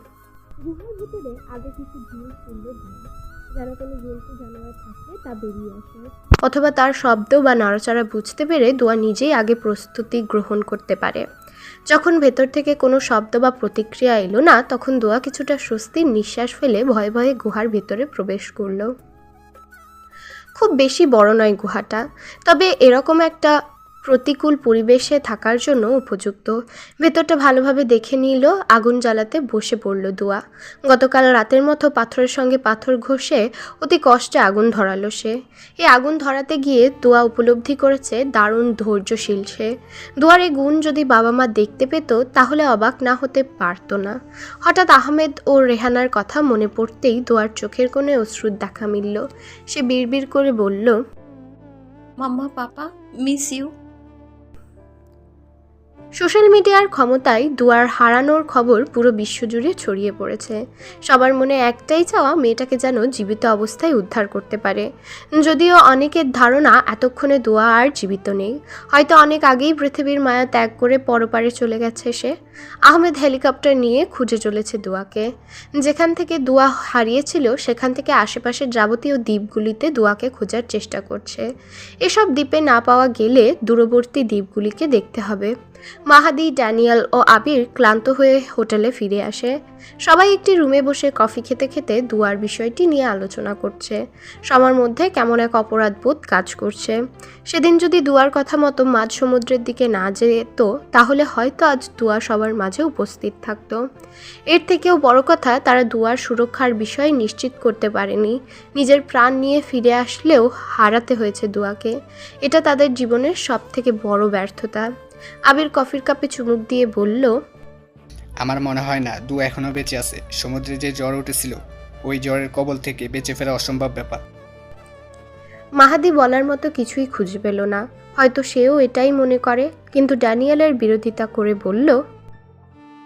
গুহার ভিতরে আগে কিছু জিনিস শুনল দুয়া। যেন কোনো জন্তু জানোয়ার থাকলে তা বেরিয়ে আসে, অথবা তার শব্দ বা নড়াচড়া বুঝতে পেরে দোয়া নিজেই আগে প্রস্তুতি গ্রহণ করতে পারে। যখন ভেতর থেকে কোনো শব্দ বা প্রতিক্রিয়া এলো না, তখন দোয়া কিছুটা স্বস্তির নিঃশ্বাস ফেলে ভয়ে ভয়ে গুহার ভেতরে প্রবেশ করলো। খুব বেশি বড় নয় গুহাটা, তবে এরকম একটা প্রতিকূল পরিবেশে থাকার জন্য উপযুক্ত। ভেতরটা ভালোভাবে দেখে নিল, আগুন জ্বালাতে বসে পড়ল দোয়া। গতকাল রাতের মতো পাথরের সঙ্গে পাথর ঘষে অতি কষ্টে আগুন ধরালো সে। এই আগুন ধরাতে গিয়ে দোয়া উপলব্ধি করেছে দারুণ ধৈর্যশীল সে। দোয়ার এই গুণ যদি বাবা মা দেখতে পেত তাহলে অবাক না হতে পারতো না। হঠাৎ আহমেদ ও রেহানার কথা মনে পড়তেই দোয়ার চোখের কোণে অশ্রুর দেখা মিলল। সে বিড়বিড় করে বলল, মাম্মা, পাপা, মিস ইউ। সোশ্যাল মিডিয়ার ক্ষমতায় দুয়ার হারানোর খবর পুরো বিশ্বজুড়ে ছড়িয়ে পড়েছে। সবার মনে একটাই চাওয়া, মেয়েটাকে যেন জীবিত অবস্থায় উদ্ধার করতে পারে। যদিও অনেকের ধারণা এতক্ষণে দুয়া আর জীবিত নেই, হয়তো অনেক আগেই পৃথিবীর মায়া ত্যাগ করে পরপারে চলে গেছে সে। আহমেদ হেলিকপ্টার নিয়ে খুঁজে চলেছে দুয়াকে। যেখান থেকে দুয়া হারিয়েছিল সেখান থেকে আশেপাশের যাবতীয় দ্বীপগুলিতে দুয়াকে খোঁজার চেষ্টা করছে। এসব দ্বীপে না পাওয়া গেলে দূরবর্তী দ্বীপগুলিকে দেখতে হবে। মাহাদি, ড্যানিয়েল ও আবির ক্লান্ত হয়ে হোটেলে ফিরে আসে। সবাই একটি রুমে বসে কফি খেতে খেতে দুয়ার বিষয়টি নিয়ে আলোচনা করছে। সবার মধ্যে কেমন এক অপরাধবোধ কাজ করছে। সেদিন যদি দুয়ার কথা মতো মাঝ সমুদ্রের দিকে না যেত তাহলে হয়তো আজ দুয়া সবার মাঝে উপস্থিত থাকতো। এর থেকেও বড় কথা, তারা দুয়ার সুরক্ষার বিষয় নিশ্চিত করতে পারেনি। নিজের প্রাণ নিয়ে ফিরে আসলেও হারাতে হয়েছে দুয়াকে। এটা তাদের জীবনের সবথেকে বড় ব্যর্থতা। আবির কফির কাপে চুমুক দিয়ে বলল, আমার মনে হয় না দু এখনো বেঁচে আছে। সমুদ্রে যে ঝড় উঠেছিল ওই ঝড়ের কবল থেকে বেঁচে ফেরা অসম্ভব ব্যাপার। মাহাদি বলার মতো কিছুই খুঁজে পেল না। হয়তো সেও এটাই মনে করে, কিন্তু ড্যানিয়েলের বিরোধিতা করে বলল,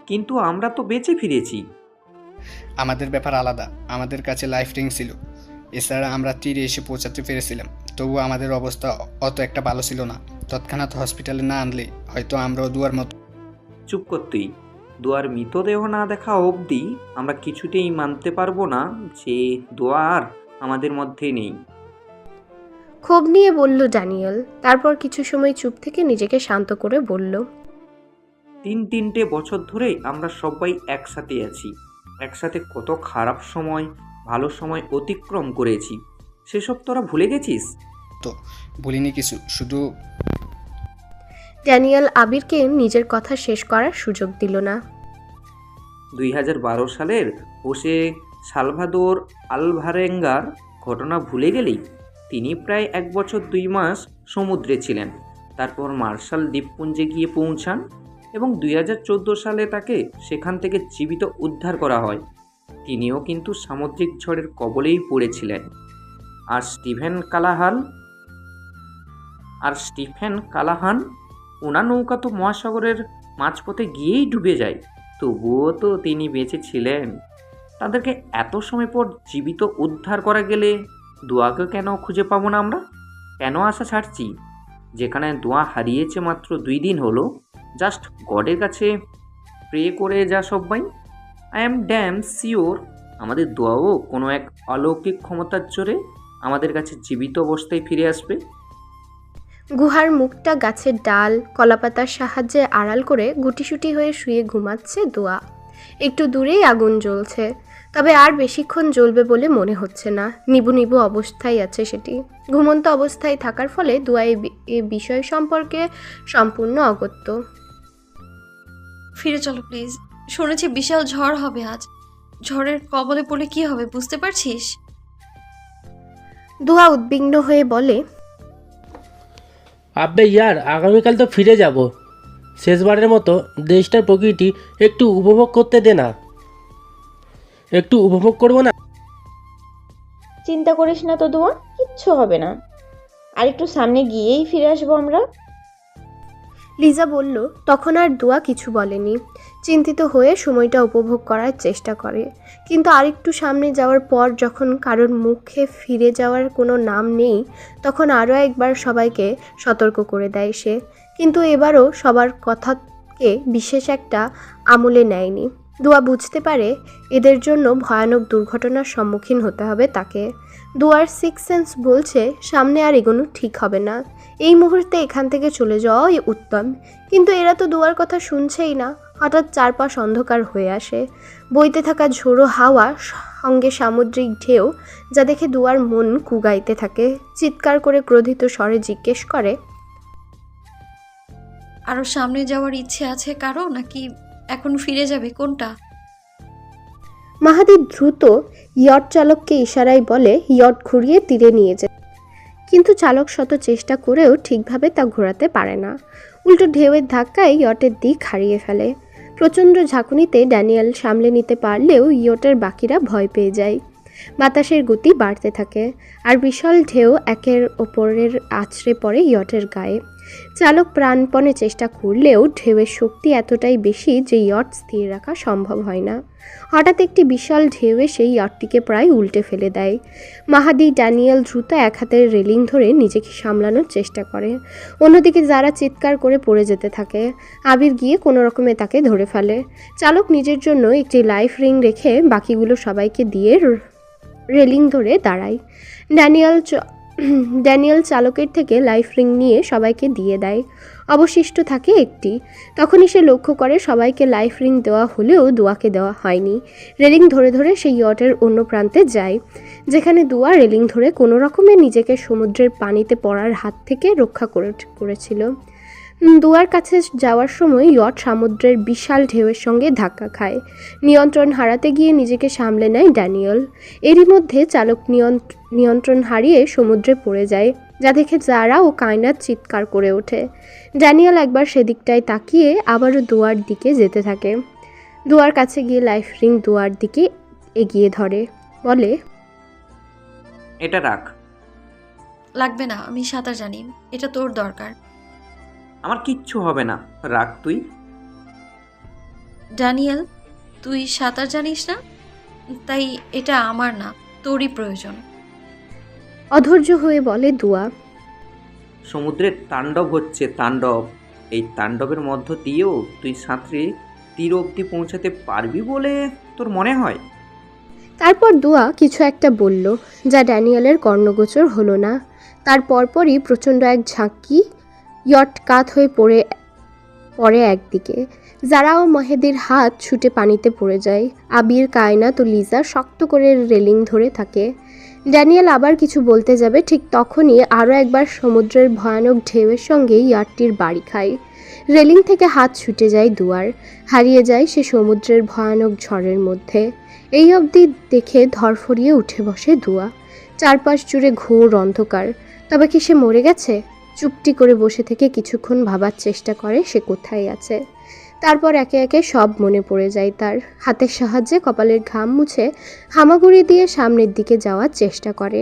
কিন্তু আমরা তো বেঁচে ফিরেছি। আমাদের ব্যাপার আলাদা, আমাদের কাছে লাইফ রিং ছিল। এছাড়া আমরা তীরে এসে পৌঁছাতে পেরেছিলাম, তবুও আমাদের অবস্থা অত একটা ভালো ছিল না। তৎক্ষণাৎ হসপিটালে না আনলে হয়তো আমরাও দুয়ার মতো। চুপ করতেই, দোয়ার মৃতদেহ না দেখা অবধি আমরা কিছুতেই মানতে পারবো না যে দোয়া আর আমাদের মধ্যে নেই। ক্ষোভ নিয়ে বলল ড্যানিয়েল। তারপর কিছু সময় চুপ থেকে নিজেকে শান্ত করে বলল, 3 বছর ধরে আমরা সবাই একসাথে আছি। একসাথে কত খারাপ সময়, ভালো সময় অতিক্রম করেছি, সেসব তোরা ভুলে গেছিস? তো বলিনি কিছু, শুধু ড্যানিয়েল আবিরকে নিজের কথা শেষ করার সুযোগ দিল না। 2012 সালের হোসে সালভাদোর আলভারেঙ্গার ঘটনা ভুলে গেলেই? তিনি প্রায় 1 বছর 2 মাস সমুদ্রে ছিলেন, তারপর মার্শাল দ্বীপপুঞ্জে গিয়ে পৌঁছান এবং 2014 সালে তাকে সেখান থেকে জীবিত উদ্ধার করা হয়। তিনিও কিন্তু সামুদ্রিক ঝড়ের কবলেই পড়েছিলেন। আর স্টিফেন কালাহান, ওনার নৌকা তো মহাসাগরের মাঝপথে গিয়েই ডুবে যায়, তবুও তো তিনি বেঁচে ছিলেন। তাদেরকে এত সময় পর জীবিত উদ্ধার করা গেলে দোয়াকে কেন খুঁজে পাবো না আমরা? কেন আশা ছাড়ছি? যেখানে দোয়া হারিয়েছে মাত্র 2 দিন হলো, জাস্ট গডের কাছে প্রে করে যা সবাই। আই অ্যাম ড্যাম শিওর আমাদের দোয়াও কোনো এক অলৌকিক ক্ষমতার জোরে আমাদের কাছে জীবিত অবস্থায় ফিরে আসবে। গুহার মুখটা গাছের ডাল, কলাপাতার সাহায্যে আড়াল করে গুটিসুটি হয়ে শুয়ে ঘুমাচ্ছে দোয়া। একটু দূরেই আগুন জ্বলছে, তবে আর বেশিক্ষণ জ্বলবে বলে মনে হচ্ছে না। নিবু নিবু অবস্থায় আছে সেটি। ঘুমন্ত অবস্থায় থাকার ফলে দোয়া এই বিষয় সম্পর্কে সম্পূর্ণ অগত্য। ফিরে চলো প্লিজ। শুনেছি বিশাল ঝড় হবে আজ। ঝড়ের কবলে পড়লে কি হবে বুঝতে পারছিস? দোয়া উদ্বিগ্ন হয়ে বলে, আব্বে ইয়ার, আগামীকাল তো ফিরে যাব। শেষবারের মতো দেশটার প্রকৃতি একটু উপভোগ করতে দে না। একটু উপভোগ করবো না? চিন্তা করিস না তো দোয়া, কিচ্ছু হবে না। আর একটু সামনে গিয়েই ফিরে আসবো আমরা। লিজা বলল। তখন আর দোয়া কিছু বলেনি। চিন্তিত হয়ে সময়টা উপভোগ করার চেষ্টা করে, কিন্তু আরেকটু সামনে যাওয়ার পর যখন কারোর মুখে ফিরে যাওয়ার কোনো নাম নেই, তখন আরও একবার সবাইকে সতর্ক করে দেয় সে। কিন্তু এবারও সবার কথাকে বিশেষ একটা আমলে নেয়নি। দুয়া বুঝতে পারে এদের জন্য ভয়ানক দুর্ঘটনার সম্মুখীন হতে হবে তাকে। দুয়ার সিক্স সেন্স বলছে সামনে আর এগোনো ঠিক হবে না, এই মুহূর্তে এখান থেকে চলে যাওয়াই উত্তম। কিন্তু এরা তো দুয়ার কথা শুনছেই না। হঠাৎ চারপাশ অন্ধকার হয়ে আসে, বইতে থাকা ঝোড়ো হাওয়া সঙ্গে সামুদ্রিক ঢেউ, যা দেখে দুয়ার মন কুগাইতে থাকে। চিৎকার করে ক্রোধিত স্বরে জিজ্ঞেস করে, আরও সামনে যাওয়ার ইচ্ছে আছে কারো, নাকি এখন ফিরে যাবে, কোনটা? মাহাদি দ্রুত ইয়ট চালককে ইশারায় বলে ইয়ট ঘুরিয়ে তীরে নিয়ে যেতে, কিন্তু চালক শত চেষ্টা করেও ঠিকভাবে তা ঘোরাতে পারে না। উল্টো ঢেউয়ের ধাক্কায় ইয়টের দিক হারিয়ে ফেলে। প্রচণ্ড ঝাঁকুনিতে ড্যানিয়েল সামলে নিতে পারলেও ইয়টের বাকিরা ভয় পেয়ে যায়। বাতাসের গতি বাড়তে থাকে, আর বিশাল ঢেউ একের ওপরের আছড়ে পড়ে ইয়টের গায়ে। চালক প্রাণপণে চেষ্টা করলেও ঢেউয়ের শক্তি এতটাই বেশি যে ইয়ট স্থির রাখা সম্ভব হয় না। হঠাৎ একটি বিশাল ঢেউ এসে ইয়টটিকে প্রায় উল্টে ফেলে দেয়। মাহাদি ড্যানিয়েল দ্রুত এক হাতের রেলিং ধরে নিজেকে সামলানোর চেষ্টা করে। অন্যদিকে যারা চিৎকার করে পড়ে যেতে থাকে। আবির গিয়ে কোনো রকমে তাকে ধরে ফেলে। চালক নিজের জন্য একটি লাইফ রিং রেখে বাকিগুলো সবাইকে দিয়ে রেলিং ধরে দাঁড়ায়। ড্যানিয়েল চালকের থেকে লাইফ রিং নিয়ে সবাইকে দিয়ে দেয়। অবশিষ্ট থাকে একটি। তখনই সে লক্ষ্য করে সবাইকে লাইফ রিং দেওয়া হলেও দুয়াকে দেওয়া হয়নি। রেলিং ধরে ধরে সেই ইয়টের অন্য প্রান্তে যায়, যেখানে দুয়া রেলিং ধরে কোনো রকমে নিজেকে সমুদ্রের পানিতে পড়ার হাত থেকে রক্ষা করেছিল। দুয়ার কাছে যাওয়ার সময় ইয়ট সমুদ্রের বিশাল ঢেউয়ের সঙ্গে ধাক্কা খায়। নিয়ন্ত্রণ হারাতে গিয়ে নিজেকে সামলে নেয় ড্যানিয়েল। এরই মধ্যে চালক নিয়ন্ত্রণ হারিয়ে সমুদ্রে পড়ে যায়, যা দেখে যারা ও কায়নাত চিৎকার করে ওঠে। ড্যানিয়েল একবার সেদিকটায় তাকিয়ে আবারও দুয়ার দিকে যেতে থাকে। দুয়ার কাছে গিয়ে লাইফ রিং দুয়ার দিকে এগিয়ে ধরে, বলে, এটা রাখ। লাগবে না, আমি সাঁতার জানি, এটা তোর দরকার। আমার কিচ্ছু হবে না, রাখ তুই। ড্যানিয়েল, তুই সাঁতার জানিস না, তাই এটা আমার না, তোরই প্রয়োজন। অধৈর্য হয়ে বলে দুয়া। সমুদ্রের তাণ্ডব হচ্ছে, তাণ্ডব। এই তাণ্ডবের মধ্য দিয়েও তুই সাঁতরে তীর অবধি পৌঁছাতে পারবি বলে তোর মনে হয়? তারপর দুয়া কিছু একটা বলল, যা ড্যানিয়েলের কর্ণগোচর হলো না। তার পরপরই প্রচণ্ড এক ঝাঁকি ইয়ট কাত হয়ে পড়ে একদিকে। যারা ও মাহেদির হাত ছুটে পানিতে পড়ে যায়। আবির, কায়নাত ও লিজা শক্ত করে রেলিং ধরে থাকে। ড্যানিয়েল আবার কিছু বলতে যাবে, ঠিক তখনই আরও একবার সমুদ্রের ভয়ানক ঢেউয়ের সঙ্গে ইয়াটটির বাড়ি খায়। রেলিং থেকে হাত ছুটে যায় দুয়ার, হারিয়ে যায় সে সমুদ্রের ভয়ানক ঝড়ের মধ্যে। এই অবধি দেখে ধরফরিয়ে উঠে বসে দুয়া। চারপাশ জুড়ে ঘোর অন্ধকার। তবে কি সে মরে গেছে? চুপটি করে বসে থেকে কিছুক্ষণ ভাবার চেষ্টা করে সে কোথায় আছে। তারপর একে একে সব মনে পড়ে যায় তার। হাতের সাহায্যে কপালের ঘাম মুছে হামাগুড়ি দিয়ে সামনের দিকে যাওয়ার চেষ্টা করে।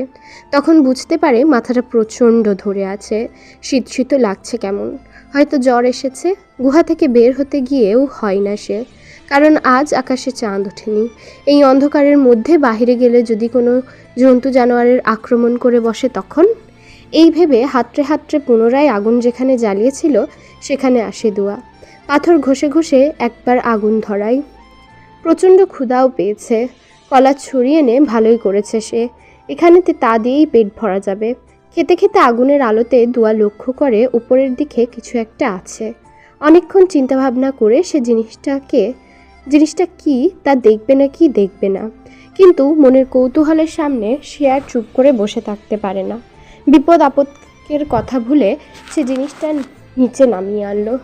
তখন বুঝতে পারে মাথাটা প্রচণ্ড ধরে আছে, শীত শীত লাগছে কেমন। হয়তো জ্বর এসেছে। গুহা থেকে বের হতে গিয়েও হয় না সে, কারণ আজ আকাশে চাঁদ ওঠেনি। এই অন্ধকারের মধ্যে বাহিরে গেলে যদি কোনো জন্তু জানোয়ারের আক্রমণ করে বসে তখন? এই ভেবে হাতড়ে হাতড়ে পুনরায় আগুন যেখানে জ্বালিয়েছিল সেখানে আসে দুয়া। পাথর ঘষে ঘষে একবার আগুন ধরায়। প্রচণ্ড ক্ষুধাও পেয়েছে। কলা ছড়িয়ে এনে ভালোই করেছে সে। এখানেতে তা দিয়েই পেট ভরা যাবে। খেতে খেতে আগুনের আলোতে দুয়া লক্ষ্য করে উপরের দিকে কিছু একটা আছে। অনেকক্ষণ চিন্তাভাবনা করে সে জিনিসটা কি তা দেখবে না কি দেখবে না, কিন্তু মনের কৌতূহলের সামনে সে আর চুপ করে বসে থাকতে পারে না। বিপদ আপদের কথা ভুলে সে জিনিসটা নিচে নামিয়ে আনলো।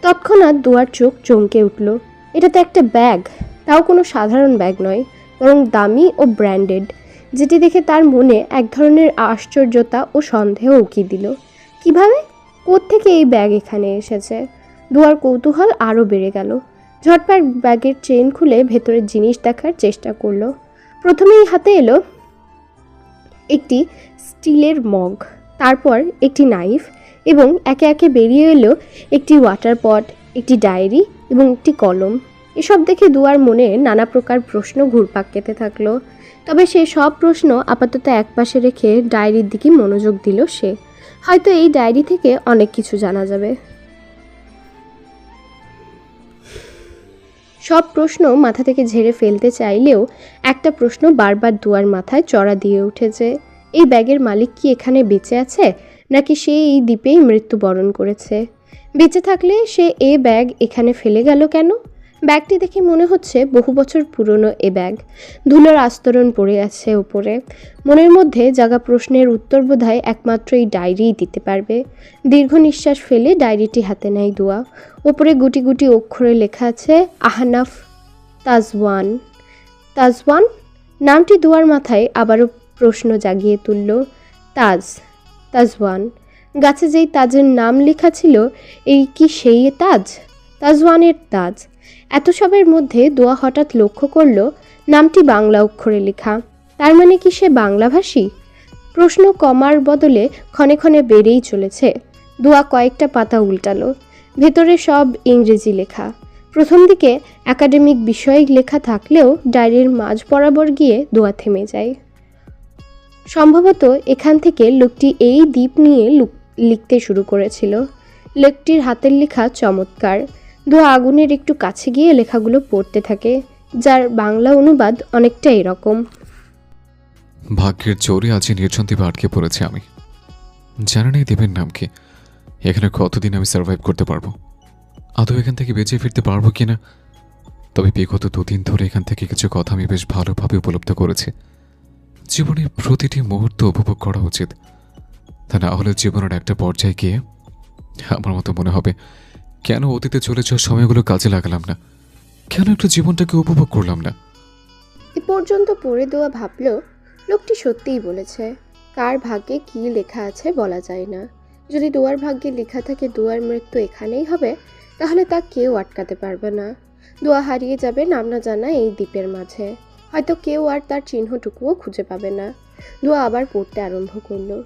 তৎক্ষণাৎ দুয়ার চোখ চমকে উঠল। এটা তো একটা ব্যাগ, তাও কোনো সাধারণ ব্যাগ নয়, বরং দামি ও ব্র্যান্ডেড, যেটি দেখে তার মনে এক ধরনের আশ্চর্যতা ও সন্দেহ উকি দিল। কিভাবে, কোত্থেকে এই ব্যাগ এখানে এসেছে? দুয়ার কৌতূহল আরও বেড়ে গেল। ঝটপট ব্যাগের চেন খুলে ভেতরের জিনিস দেখার চেষ্টা করলো। প্রথমেই হাতে এলো একটি স্টিলের মগ, তারপর একটি নাইফ, এবং একে একে বেরিয়ে এলো একটি ওয়াটার পট, একটি ডায়েরি এবং একটি কলম। এসব দেখে দুয়ার মনে নানা প্রকার প্রশ্ন ঘুরপাক খেতে থাকলো। তবে সে সব প্রশ্ন আপাতত একপাশে রেখে ডায়েরির দিকে মনোযোগ দিল সে। হয়তো এই ডায়েরি থেকে অনেক কিছু জানা যাবে। সব প্রশ্ন মাথা থেকে ঝেড়ে ফেলতে চাইলেও একটা প্রশ্ন বারবার দুয়ার মাথায় চড়া দিয়ে উঠেছে, এই ব্যাগের মালিক কি এখানে বেঁচে আছে, নাকি সে এই দ্বীপেই মৃত্যুবরণ করেছে? বেঁচে থাকলে সে এ ব্যাগ এখানে ফেলে গেল কেন? ব্যাগটি দেখে মনে হচ্ছে বহু বছর পুরনো এ ব্যাগ, ধুলোর আস্তরণ পড়ে আছে ওপরে। মনের মধ্যে জাগা প্রশ্নের উত্তর বোধহয় একমাত্র এই ডায়েরিই দিতে পারবে। দীর্ঘ নিঃশ্বাস ফেলে ডায়েরিটি হাতে নেয় দুয়া। ওপরে গুটি গুটি অক্ষরে লেখা আছে আহনাফ তাজওয়ান। তাজওয়ান নামটি দুয়ার মাথায় আবারও প্রশ্ন জাগিয়ে তুলল। তাজওয়ান, গাছে যেই তাজের নাম লেখা ছিল, এই কি সেই তাজ? তাজওয়ানের তাজ। এত সবের মধ্যে দোয়া হঠাৎ লক্ষ্য করল নামটি বাংলা অক্ষরে লেখা। তার মানে কি সে বাংলাভাষী? প্রশ্ন কমার বদলে ক্ষণে ক্ষণে বেড়েই চলেছে। দোয়া কয়েকটা পাতা উল্টালো, ভেতরে সব ইংরেজি লেখা। প্রথম দিকে একাডেমিক বিষয় লেখা থাকলেও ডায়েরির মাঝ বরাবর গিয়ে দোয়া থেমে যায়। সম্ভবত এখান থেকে লোকটি এই দ্বীপ নিয়ে লিখতে শুরু করেছিল। লোকটির হাতের লেখা চমৎকার। দোয়া আগুনের একটু কাছে গিয়ে লেখাগুলো পড়তে থাকে, যার বাংলা অনুবাদ অনেকটা এরকম। ভাগ্যের জোরে আজ নির্জন দ্বীপে আটকে পড়েছি আমি। জানি না এই দ্বীপের নাম কি, এখানে কতদিন আমি সার্ভাইভ করতে পারবো, আদৌ এখান থেকে বেঁচে ফিরতে পারবো কিনা। তবে বিগত 2 দিন ধরে এখান থেকে কিছু কথা আমি বেশ ভালোভাবে উপলব্ধি করেছি। জীবনের প্রতিটি মুহূর্ত উপভোগ করা উচিত, তা না হলে জীবনের একটা পর্যায়ে গিয়ে আমার মতো মনে হবে কেন অতীতে চলে যাওয়ার সময়গুলো কাজে লাগালাম না, কেন একটু জীবনটাকে উপভোগ করলাম না। এ পর্যন্ত পড়ে দোয়া ভাবল লোকটি সত্যিই বলেছে। কার ভাগ্যে কি লেখা আছে বলা যায় না। যদি দোয়ার ভাগ্যে লেখা থাকে দোয়ার মৃত্যু এখানেই হবে, তাহলে তা কেউ আটকাতে পারবে না। দোয়া হারিয়ে যাবে নাম না জানা এই দ্বীপের মাঝে। হয়তো কেউ আর তার চিহ্নটুকুও খুঁজে পাবে না। দোয়া আবার পড়তে আরম্ভ করলো।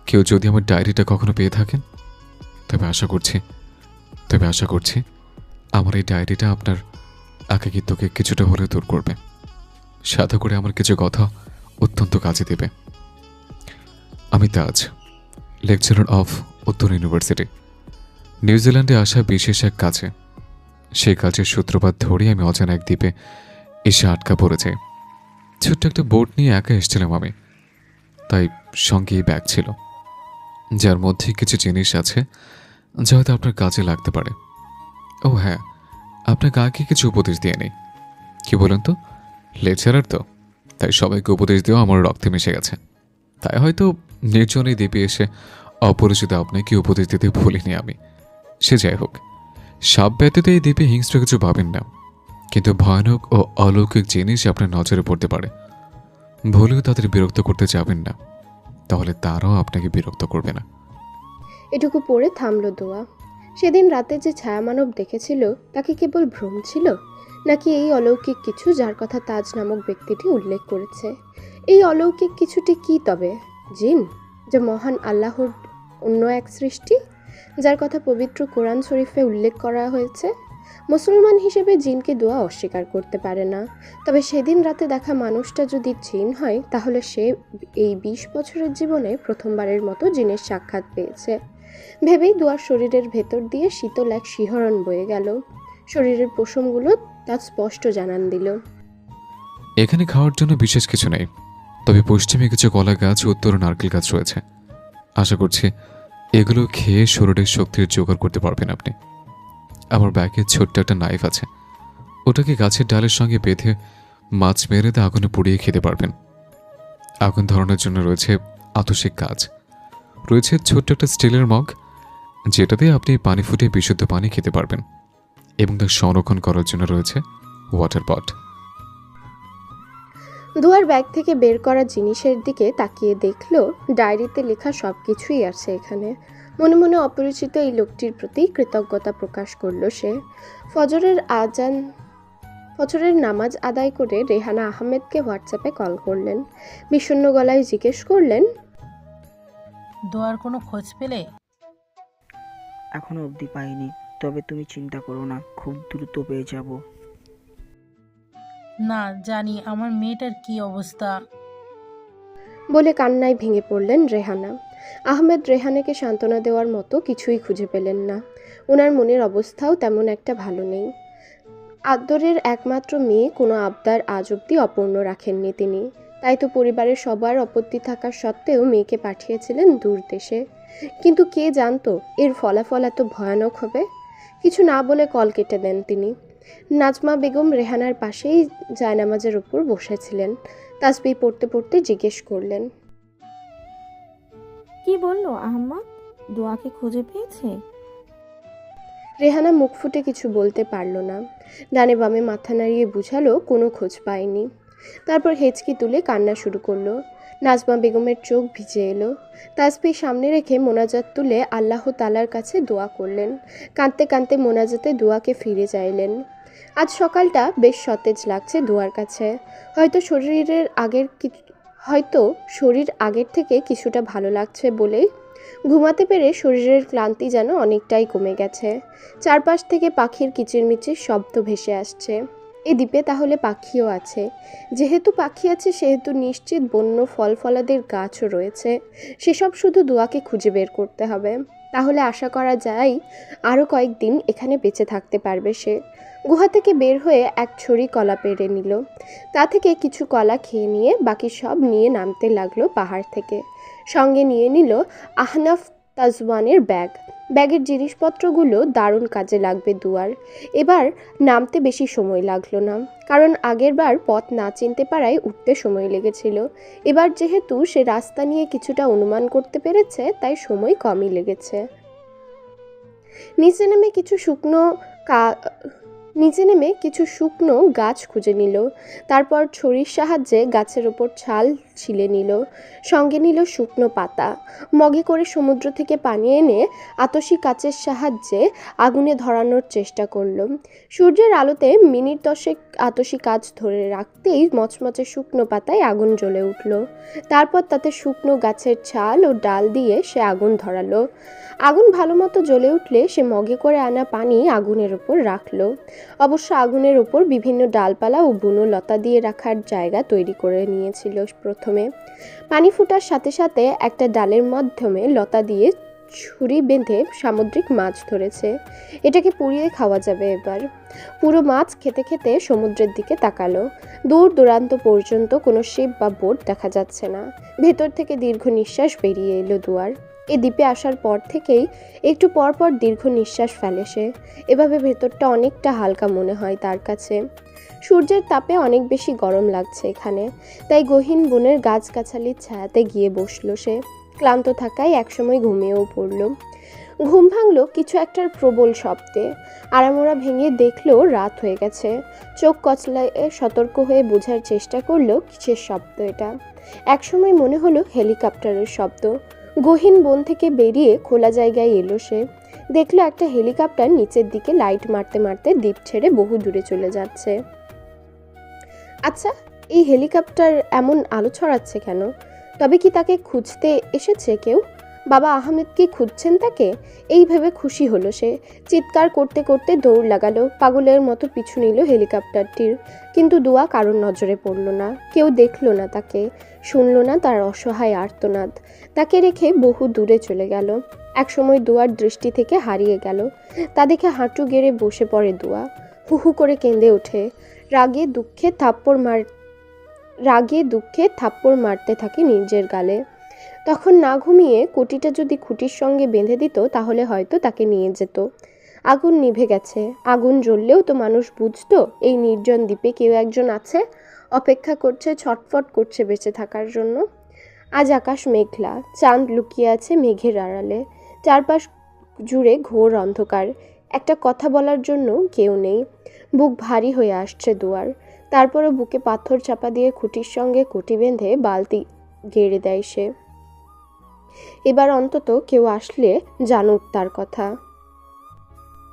কেউ যদি আমার ডায়েরিটা কখনো পেয়ে থাকেন, তবে আশা করছি আমার এই ডায়েরিটা আপনার একাকিত্বকে কিছুটা হলে দূর করবে, সাথে করে আমার কিছু কথা অত্যন্ত কাজে দেবে। আমি তাজ, লেকচারার অফ উত্তর ইউনিভার্সিটি। নিউজিল্যান্ডে আসা বিশেষ এক কাজে, সেই কাজের সূত্রপাত ধরেই আমি অজানা এক দ্বীপে এসে আটকা পড়েছে। ছোট্ট একটা বোট নিয়ে একা এসেছিলাম আমি, তাই সঙ্গে এই ব্যাগ ছিল, যার মধ্যে কিছু জিনিস আছে যা হয়তো আপনার কাজে লাগতে পারে। ও হ্যাঁ, আপনার গাকে কিছু উপদেশ দিয়ে নেই। কি বলেন তো, লেকচারার তো, তাই সবাইকে উপদেশ দেওয়া আমার রক্তে মিশে গেছে। তাই হয়তো নির্জনে দ্বীপে এসে অপরিচিত আপনাকে উপদেশ দিতে ভুলিনি আমি। সে যাই হোক, সাপ ব্যতীত এই দ্বীপে হিংস্র কিছু ভাবেন না, কিন্তু ভয়ানক ও অলৌকিক জিনিস আপনার নজরে পড়তে পারে। ভুলেও তাদের বিরক্ত করতে যাবেন না, তাহলে তারাও আপনাকে বিরক্ত করবে না। এটুকু পড়ে থামলো দোয়া। সেদিন রাতে যে ছায়ামানব দেখেছিল তা কি কেবল ভ্রম ছিল, নাকি এই অলৌকিক কিছু যার কথা তাজ নামক ব্যক্তিটি উল্লেখ করেছে? এই অলৌকিক কিছুটি কি তবে? জিন, যে মহান আল্লাহর অন্য এক সৃষ্টি, যার কথা পবিত্র কোরআন শরীফে উল্লেখ করা হয়েছে? মুসলমান হিসেবে জিনকে দোয়া অস্বীকার করতে পারে না। তবে সেদিন রাতে দেখা মানুষটা যদি জিন হয়, তাহলে সে এই 20 বছরের জীবনে প্রথমবারের মতো জিনের সাক্ষাৎ পেয়েছে। ভেবেই দোয়ার শরীরের ভেতর দিয়ে শীতল এক শিহরণ বয়ে গেল। শরীরের পশমগুলো তা স্পষ্ট জানান দিল। এখানে খাওয়ার জন্য বিশেষ কিছু নেই, তবে পশ্চিমে কিছু কলা গাছ, উত্তরে নারকেল গাছ রয়েছে। আশা করছি এগুলো খেয়ে শরীরের শক্তির জোগাড় করতে পারবেন আপনি। আমার ব্যাগে ছোট্ট একটা নাইফ আছে, ওটাকে গাছের ডালের সঙ্গে বেঁধে মাছ মেরে দিয়ে আগুনে পুড়িয়ে খেতে পারবেন। আগুন ধরানোর জন্য রয়েছে আতসিক কাজ, রয়েছে ছোট্ট একটা স্টিলের মগ, যেটাতে আপনি পানি ফুটিয়ে বিশুদ্ধ পানি খেতে পারবেন, এবং তা সংরক্ষণ করার জন্য রয়েছে ওয়াটার পট। দোয়ার ব্যাগ থেকে বের করা জিনিসের দিকে তাকিয়ে দেখলো ডায়েরিতে লেখা সব কিছুই আছে এখানে। মনে মনে অপরিচিত এই লোকটির প্রতি কৃতজ্ঞতা প্রকাশ করলো সে। ফজরের নামাজ আদায় করে রেহানা আহমেদকে হোয়াটসঅ্যাপে কল করলেন। বিষণ্ণ গলায় জিজ্ঞেস করলেন, দোয়ার কোনো খোঁজ পেলে? এখনো অবধি পাইনি, তবে তুমি চিন্তা করো না, খুব দ্রুত পেয়ে যাব। না জানি আমার মেয়েটার কি অবস্থা। বলে কান্নায় ভেঙে পড়লেন রেহানা। আহমেদ রেহানাকে সান্ত্বনা দেওয়ার মতো কিছুই খুঁজে পেলেন না। ওনার মনের অবস্থাও তেমন একটা ভালো নেই। আদরের একমাত্র মেয়ে, কোনো আবদার আজ অব্দি অপূর্ণ রাখেননি তিনি। তাই তো পরিবারের সবার আপত্তি থাকা সত্ত্বেও মেয়েকে পাঠিয়েছিলেন দূর দেশে। কিন্তু কে জানতো এর ফলাফল এত ভয়ানক হবে। কিছু না বলে কল কেটে দেন তিনি। নাজমা বেগম রেহানার পাশেই জায়নামাজের উপর বসেছিলেন। তাসবিহ পড়তে পড়তে জিজ্ঞেস করলেন, কি বললো আহম্মদ? দোয়াকে খুঁজে পেয়েছে? রেহানা মুখ ফুটে কিছু বলতে পারল না। ডানে বামে মাথা নাড়িয়ে বুঝালো কোনো খোঁজ পায়নি। তারপর হেঁচকি তুলে কান্না শুরু করলো। নাজমা বেগমের চোখ ভিজে এলো। তাসবিহ সামনে রেখে মোনাজাত তুলে আল্লাহ তাআলার কাছে দোয়া করলেন। কাঁদতে কাঁদতে মোনাজাতে দোয়াকে ফিরে চাইলেন। আজ সকালটা বেশ সতেজ লাগছে দোয়ার কাছে। হয়তো শরীর আগের থেকে কিছুটা ভালো লাগছে বলেই ঘুমাতে পেরে শরীরের ক্লান্তি যেন অনেকটাই কমে গেছে। চারপাশ থেকে পাখির কিচিরমিচির শব্দ ভেসে আসছে। এ দ্বীপে তাহলে পাখিও আছে। যেহেতু পাখি আছে সেহেতু নিশ্চিত বন্য ফল ফলাদের গাছও রয়েছে। সেসব শুধু দোয়াকে খুঁজে বের করতে হবে। তাহলে আশা করা যায় আরও কয়েকদিন এখানে বেঁচে থাকতে পারবে সে। গুহা থেকে বের হয়ে এক ছড়ি কলা পেড়ে নিল। তা থেকে কিছু কলা খেয়ে নিয়ে বাকি সব নিয়ে নামতে লাগলো পাহাড় থেকে। সঙ্গে নিয়ে নিল আহনাফ তাজওয়ানের ব্যাগ। ব্যাগের জিনিসপত্রগুলো দারুণ কাজে লাগবে দুয়ার। এবার নামতে বেশি সময় লাগলো না, কারণ আগেরবার পথ না চিনতে পারায় উঠতে সময় লেগেছিল। এবার যেহেতু সে রাস্তা নিয়ে কিছুটা অনুমান করতে পেরেছে, তাই সময় কমই লেগেছে। নিচে নেমে কিছু শুকনো গাছ খুঁজে নিল। তারপর ছড়ির সাহায্যে গাছের ওপর ছাল ছিলে নিল। সঙ্গে নিল শুকনো পাতা। মগে করে সমুদ্র থেকে পানি এনে আতশি কাচের সাহায্যে আগুনে ধরানোর চেষ্টা করল। সূর্যের আলোতে মিনিট 10 আতশি কাচ ধরে রাখতেই মচমচে শুকনো পাতায় আগুন জ্বলে উঠল। তারপর তাতে শুকনো গাছের ছাল ও ডাল দিয়ে সে আগুন ধরালো। আগুন ভালো মতো জ্বলে উঠলে সে মগে করে আনা পানি আগুনের ওপর রাখলো। অবশ্য আগুনের ওপর বিভিন্ন ডালপালা ও বুনো লতা দিয়ে রাখার জায়গা তৈরি করে নিয়েছিল প্রথমে। পানি ফোটার সাথে সাথে একটা ডালের মাধ্যমে লতা দিয়ে ছুরি বেঁধে সামুদ্রিক মাছ ধরেছে। এটাকে পুড়িয়ে খাওয়া যাবে এবার। পুরো মাছ খেতে খেতে সমুদ্রের দিকে তাকালো। দূর দূরান্ত পর্যন্ত কোনো শিপ বা বোট দেখা যাচ্ছে না। ভেতর থেকে দীর্ঘ নিঃশ্বাস বেরিয়ে এলো দুয়ার। এ দ্বীপে আসার পর থেকেই একটু পর পর দীর্ঘ নিঃশ্বাস ফেলে সে। এভাবে ভেতরটা অনেকটা হালকা মনে হয় তার কাছে। সূর্যের তাপে অনেক বেশি গরম লাগছে এখানে, তাই গহীন বনের গাছগাছালির ছায়াতে গিয়ে বসলো সে। ক্লান্ত থাকায় একসময় ঘুমিয়েও পড়ল। ঘুম ভাঙল কিছু একটার প্রবল শব্দে। আড়ামোড়া ভেঙে দেখলো রাত হয়ে গেছে। চোখ কচলায় সতর্ক হয়ে বোঝার চেষ্টা করলো কিসের শব্দ এটা। একসময় মনে হলো হেলিকপ্টারের শব্দ। গহীন বন থেকে বেরিয়ে খোলা জায়গায় এলো সে। দেখলো একটা হেলিকপ্টার নিচের দিকে লাইট মারতে মারতে দ্বীপ ছেড়ে বহু দূরে চলে যাচ্ছে। আচ্ছা, এই হেলিকপ্টার এমন আলো ছড়াচ্ছে কেন? তবে কি তাকে খুঁজতে এসেছে কেউ? বাবা আহমেদ কি খুঁজছেন তাকে? এই ভেবে খুশি হলো সে। চিৎকার করতে করতে দৌড় লাগালো। পাগলের মতো পিছু নিল হেলিকপ্টারটির। কিন্তু দোয়া কারোর নজরে পড়ল না। কেউ দেখলো না তাকে, শুনলো না তার অসহায় আর্তনাদ। তাকে রেখে বহু দূরে চলে গেল। একসময় দোয়ার দৃষ্টি থেকে হারিয়ে গেল। তা দেখে হাঁটু গেড়ে বসে পড়ে দোয়া। হু হু করে কেঁদে ওঠে। রাগে দুঃখে থাপ্পড় মারতে থাকে নিজের গালে। তখন না ঘুমিয়ে কোটিটা যদি খুঁটির সঙ্গে বেঁধে দিত, তাহলে হয়তো তাকে নিয়ে যেত। আগুন নিভে গেছে। আগুন জ্বললেও তো মানুষ বুঝতো এই নির্জন দ্বীপে কেউ একজন আছে, অপেক্ষা করছে, ছটফট করছে বেঁচে থাকার জন্য। আজ আকাশ মেঘলা, চাঁদ লুকিয়ে আছে মেঘের আড়ালে। চারপাশ জুড়ে ঘোর অন্ধকার। একটা কথা বলার জন্য কেউ নেই। বুক ভারী হয়ে আসছে দুয়ার। তারপরও বুকে পাথর চাপা দিয়ে খুঁটির সঙ্গে খুঁটি বেঁধে বালতি গেড়ে দেয় সে। এবার অন্তত কেউ আসলে জানুক তার কথা।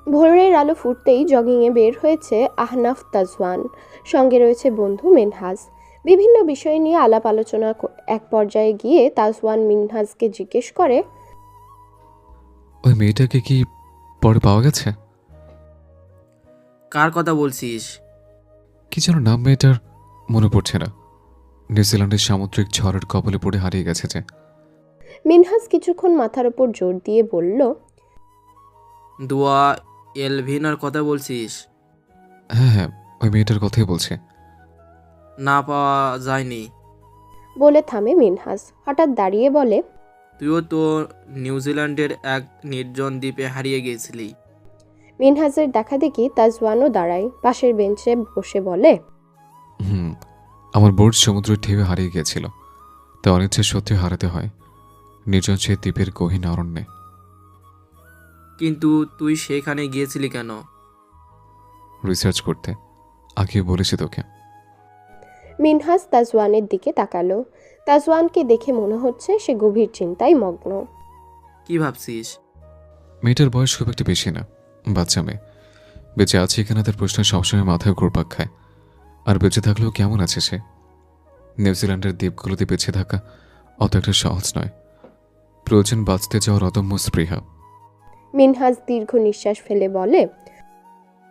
ভোরের আলো ফুটতেই জগিংয়ে বের হয়েছে আহনাফ তাজওয়ান। সঙ্গে রয়েছে বন্ধু মিনহাজ। বিভিন্ন বিষয় নিয়ে আলাপ আলোচনা এক পর্যায়ে গিয়ে তাজওয়ান মিনহাজকে জিজ্ঞেস করে, ওই মেয়েটাকে কি পরে পাওয়া গেছে? কার কথা বলছিস? কি যেন নাম মেয়েটার, মনে পড়ছে না। নিউজিল্যান্ডের সামুদ্রিক ঝড়ের কবলে পড়ে হারিয়ে গেছে যে। মিনহাজ কিছুক্ষণ মাথার ওপর জোর দিয়ে বলল, দোয়া এলভিনার কথা বলছিস? হ্যাঁ হ্যাঁ, ওই মেয়েটার কথাই বলছে। না পাওয়া যায়নি। বলে থামে মিনহাজ, হঠাৎ দাঁড়িয়ে বলে, তুইও তো নিউজিল্যান্ডের এক নির্জন দ্বীপে হারিয়ে গিয়েছিলি। মিনহাজের দেখা দেখি তাজওয়ানও দাঁড়ায়, পাশের বেঞ্চে বসে বলে, আমার বোট সমুদ্রের ঢেউয়ে হারিয়ে গিয়েছিল, তাই অনিচ্ছা সত্যি হারাতে হয় নির্জন সে দ্বীপের গহীন অরণ্যে। কিন্তু তুই সেখানে গিয়েছিলি কেন? রিসার্চ করতে, আগে বলেছি তোকে। মিনহাজ তাজওয়ানের দিকে তাকালো। তাজওয়ানকে দেখে মনে হচ্ছে সে গভীর চিন্তায় মগ্ন। কি ভাবছিস? মেয়েটার বয়স খুব একটা বেশি না, বাচ্চা মেয়ে। বেঁচে আছে কিনা তার প্রশ্ন সবসময় মাথায় ঘুরপাক খায়। আর বেঁচে থাকলেও কেমন আছে সে? নিউজিল্যান্ডের দ্বীপগুলোতে বেঁচে থাকা অত একটা সহজ নয়, প্রয়োজন বাঁচতে যাওয়ার অদম্য স্পৃহা। মিনহাজ দীর্ঘ নিঃশ্বাস ফেলে বলে,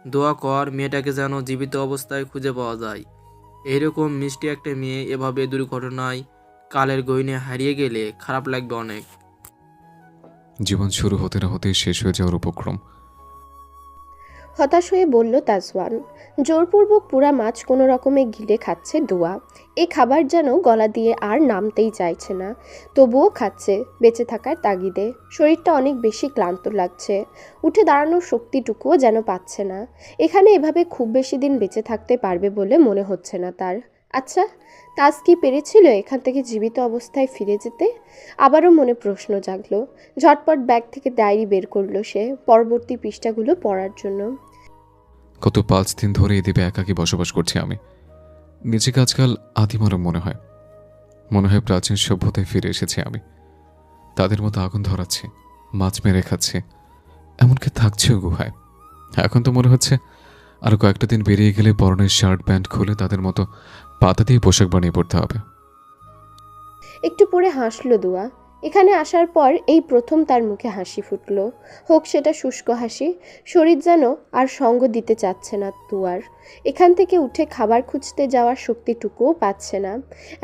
দোয়া কর মেয়েটাকে যেন জীবিত অবস্থায় খুঁজে পাওয়া যায়। এইরকম মিষ্টি একটা মেয়ে এভাবে দুর্ঘটনায় কালের গহীনে হারিয়ে গেলে খারাপ লাগবে অনেক। জীবন শুরু হতে না হতেই শেষ হয়ে যাওয়ার উপক্রম। হতাশ হয়ে বলল তাজওয়ান। জোরপূর্বক পুরা মাছ কোনো রকমে গিলে খাচ্ছে দুয়া। এই খাবার যেন গলা দিয়ে আর নামতেই চাইছে না, তবুও খাচ্ছে বেঁচে থাকার তাগিদে। শরীরটা অনেক বেশি ক্লান্ত লাগছে, উঠে দাঁড়ানোর শক্তিটুকুও যেন পাচ্ছে না। এখানে এভাবে খুব বেশি দিন বেঁচে থাকতে পারবে বলে মনে হচ্ছে না তার। আচ্ছা, তাজ কি পেরেছিল এখান থেকে জীবিত অবস্থায় ফিরে যেতে? আবারও মনে প্রশ্ন জাগলো। ঝটপট ব্যাগ থেকে ডায়েরি বের করলো সে, পরবর্তী পৃষ্ঠাগুলো পড়ার জন্য। গত 5 দিন ধরে এই দ্বীপে একাকী বসবাস করছি আমি। নিজেকে আজকাল আদিমানব মনে হয় প্রাচীন সভ্যতায় ফিরে এসেছি আমি। তাদের মতো আগুন ধরাচ্ছে, মাছ মেরে খাচ্ছে, এমনকি থাকছেও গুহায়। এখন তো মনে হচ্ছে আর কয়েকটা দিন বেরিয়ে গেলে পরনের শার্ট প্যান্ট খুলে তাদের মতো পাতা দিয়ে পোশাক বানিয়ে পড়তে হবে। একটু পরে হাসলো দুয়া। এখানে আসার পর এই প্রথম তার মুখে হাসি ফুটলো, হোক সেটা শুষ্ক হাসি। শরীর যেন আর সঙ্গ দিতে চাচ্ছে না দুয়ার। এখান থেকে উঠে খাবার খুঁজতে যাওয়ার শক্তিটুকুও পাচ্ছে না।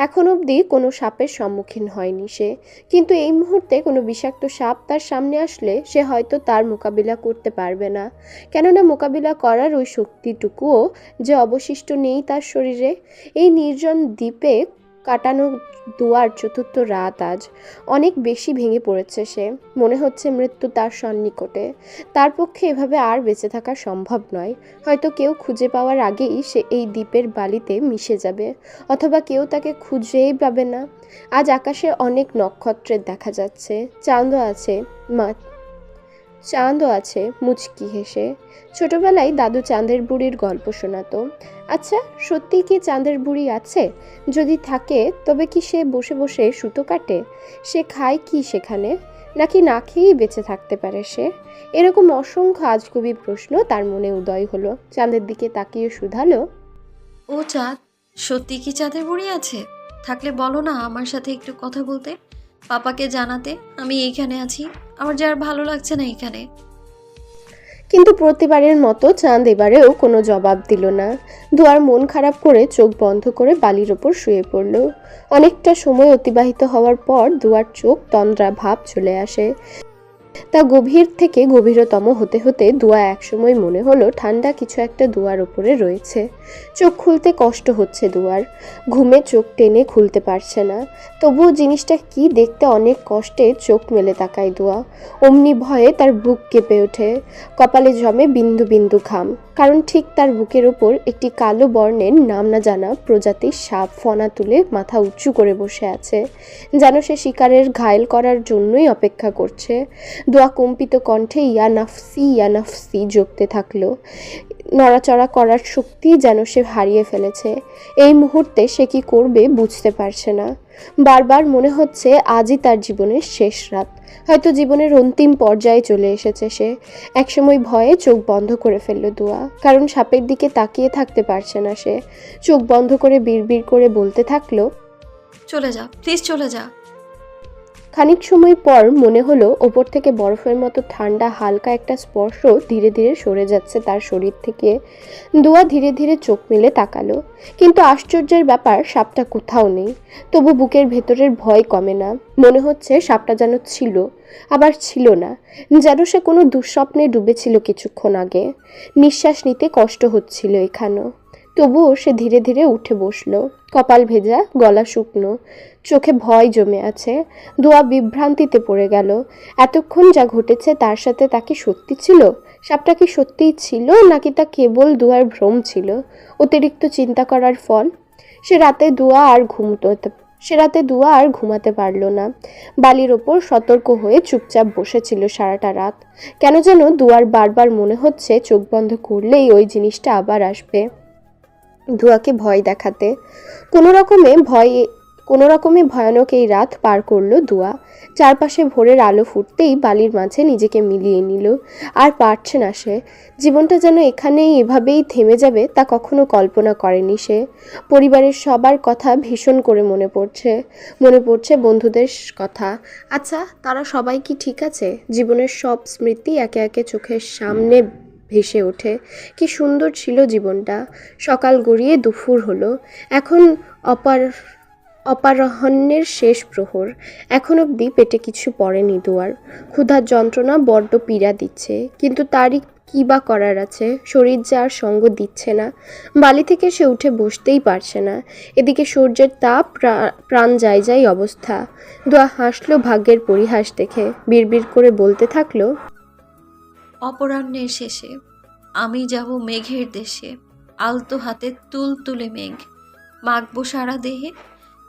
এখন অবধি কোনো সাপের সম্মুখীন হয়নি সে, কিন্তু এই মুহূর্তে কোনো বিষাক্ত সাপ তার সামনে আসলে সে হয়তো তার মোকাবিলা করতে পারবে না, কেননা মোকাবিলা করার ওই শক্তিটুকুও যে অবশিষ্ট নেই তার শরীরে। এই নির্জন দ্বীপে কাটানো দুয়ার চতুর্থ রাত আজ। অনেক বেশি ভেঙে পড়েছে সে, মনে হচ্ছে মৃত্যু তার সন্নিকটে। তার পক্ষে এভাবে আর বেঁচে থাকা সম্ভব নয়। হয়তো কেউ খুঁজে পাওয়ার আগেই সে এই দ্বীপের বালিতে মিশে যাবে, অথবা কেউ তাকে খুঁজেই পাবে না। আজ আকাশে অনেক নক্ষত্রের দেখা যাচ্ছে, চাঁদও আছে মুচকি হেসে। ছোটবেলায় দাদু চাঁদের বুড়ির গল্প শোনাতো। আচ্ছা, সত্যি কি চাঁদের বুড়ি আছে? যদি থাকে তবে কি সে বসে বসে সুতো কাটে? সে খায় কি সেখানে? নাকি না খেয়েই বেঁচে থাকতে পারে সে? এরকম অসংখ্য আজগুবি প্রশ্ন তার মনে উদয় হলো। চাঁদের দিকে তাকিয়ে শুধালো, ও চাঁদ, সত্যি কি চাঁদের বুড়ি আছে? থাকলে বলো না আমার সাথে একটু কথা বলতে, পাপাকে জানাতে আমি এইখানে আছি, আমার যে আর ভালো লাগছে না এখানে। কিন্তু প্রতিবারের মতো চাঁদ এবারেও কোনো জবাব দিল না। দুয়ার মন খারাপ করে চোখ বন্ধ করে বালির ওপর শুয়ে পড়ল। অনেকটা সময় অতিবাহিত হওয়ার পর দুয়ার চোখ তন্দ্রা ভাব চলে আসে। তা গভীর থেকে গভীরতম হতে হতে দুয়া একসময় মনে হলো ঠান্ডা কিছু একটা দুয়ার ওপরে রয়েছে। চোখ খুলতে কষ্ট হচ্ছে দুয়ার, ঘুমে চোখ টেনে খুলতে পারছে না। তবুও জিনিসটা কি দেখতে অনেক কষ্টে চোখ মেলে তাকায় দুয়া। অমনি ভয়ে তার বুক কেঁপে ওঠে, কপালে জমে বিন্দু বিন্দু ঘাম, কারণ ঠিক তার বুকের ওপর একটি কালো বর্ণের নাম না জানা প্রজাতির সাপ ফনা তুলে মাথা উঁচু করে বসে আছে, যেন সে শিকারের ঘায়েল করার জন্যই অপেক্ষা করছে। দোয়া কম্পিত কণ্ঠে ইয়া নাফসি জপতে থাকলো। নড়াচড়া করার শক্তি যেন সে হারিয়ে ফেলেছে। এই মুহূর্তে সে কি করবে বুঝতে পারছে না। বারবার মনে হচ্ছে আজই তার জীবনের শেষ রাত, হয়তো জীবনের অন্তিম পর্যায়ে চলে এসেছে সে। একসময় ভয়ে চোখ বন্ধ করে ফেললো দোয়া, কারণ সাপের দিকে তাকিয়ে থাকতে পারছে না সে। চোখ বন্ধ করে বিড়বিড় করে বলতে থাকলো, চলে যা প্লিজ, চলে যা। খানিক সময় পর মনে হলো ওপর থেকে বরফের মতো ঠান্ডা হালকা একটা স্পর্শ ধীরে ধীরে সরে যাচ্ছে তার শরীর থেকে। দোয়া ধীরে ধীরে চোখ মেলে তাকালো, কিন্তু আশ্চর্যের ব্যাপার সাপটা কোথাও নেই। তবু বুকের ভেতরের ভয় কমে না। মনে হচ্ছে সাপটা যেন ছিল, আবার ছিল না, যেন সে কোনো দুঃস্বপ্নে ডুবেছিল কিছুক্ষণ আগে। নিঃশ্বাস নিতে কষ্ট হচ্ছিল এখানেও। তবুও সে ধীরে ধীরে উঠে বসলো, কপাল ভেজা, গলা শুকনো, চোখে ভয় জমে আছে। দোয়া বিভ্রান্তিতে পড়ে গেল। এতক্ষণ যা ঘটেছে তার সাথে তা কি সত্যি ছিল? সাপটা কি সত্যিই ছিল, নাকি তা কেবল দোয়ার ভ্রম ছিল, অতিরিক্ত চিন্তা করার ফল? সে রাতে দোয়া আর ঘুমাতে পারল না। বালির ওপর সতর্ক হয়ে চুপচাপ বসেছিল সারাটা রাত। কেন যেন দোয়ার বারবার মনে হচ্ছে চোখ বন্ধ করলেই ওই জিনিসটা আবার আসবে, দোয়াকে ভয় দেখাতে। কোনো রকমে ভয়ানক এই রাত পার করলো দোয়া। চারপাশে ভোরের আলো ফুটতেই বালির মাঝে নিজেকে মিলিয়ে নিল। আর পারছে না সে। জীবনটা যেন এখানেই এভাবেই থেমে যাবে তা কখনো কল্পনা করেনি সে। পরিবারের সবার কথা ভীষণ করে মনে পড়ছে বন্ধুদের কথা। আচ্ছা, তারা সবাই কি ঠিক আছে? জীবনের সব স্মৃতি একে একে চোখের সামনে ভেসে ওঠে। কি সুন্দর ছিল জীবনটা। সকাল গড়িয়ে দুপুর হলো। এখন অপরাহ্নের শেষ প্রহর। এখন অবধি পেটে কিছু পড়েনি দোয়ার। ক্ষুধার যন্ত্রণা বড্ড পীড়া দিচ্ছে, কিন্তু তারই কী বা করার আছে? শরীর যে আর সঙ্গ দিচ্ছে না। বালি থেকে সে উঠে বসতেই পারছে না। এদিকে সূর্যের তাপ, প্রাণ যায় অবস্থা। দোয়া হাসলো ভাগ্যের পরিহাস দেখে। বিড়বিড় করে বলতে থাকলো, অপরাহ্নের শেষে আমি যাব মেঘের দেশে। আলতো হাতে তুলে মেঘ মাখবো সারা দেহে।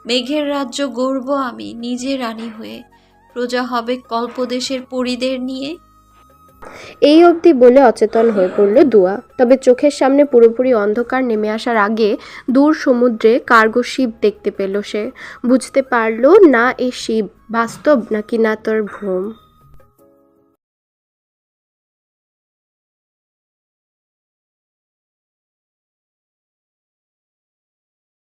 মেঘের রাজ্য গড়ব আমি নিজে রানী হয়ে। প্রজা হবে কল্পদেশের পরিদের নিয়ে। এই অবধি বলে অচেতন হয়ে পড়ল দোয়া। তবে চোখের সামনে পুরোপুরি অন্ধকার নেমে আসার আগে দূর সমুদ্রে কার্গো শিপ দেখতে পেল সে। বুঝতে পারল না এ শিপ বাস্তব নাকি না তার ভ্রম।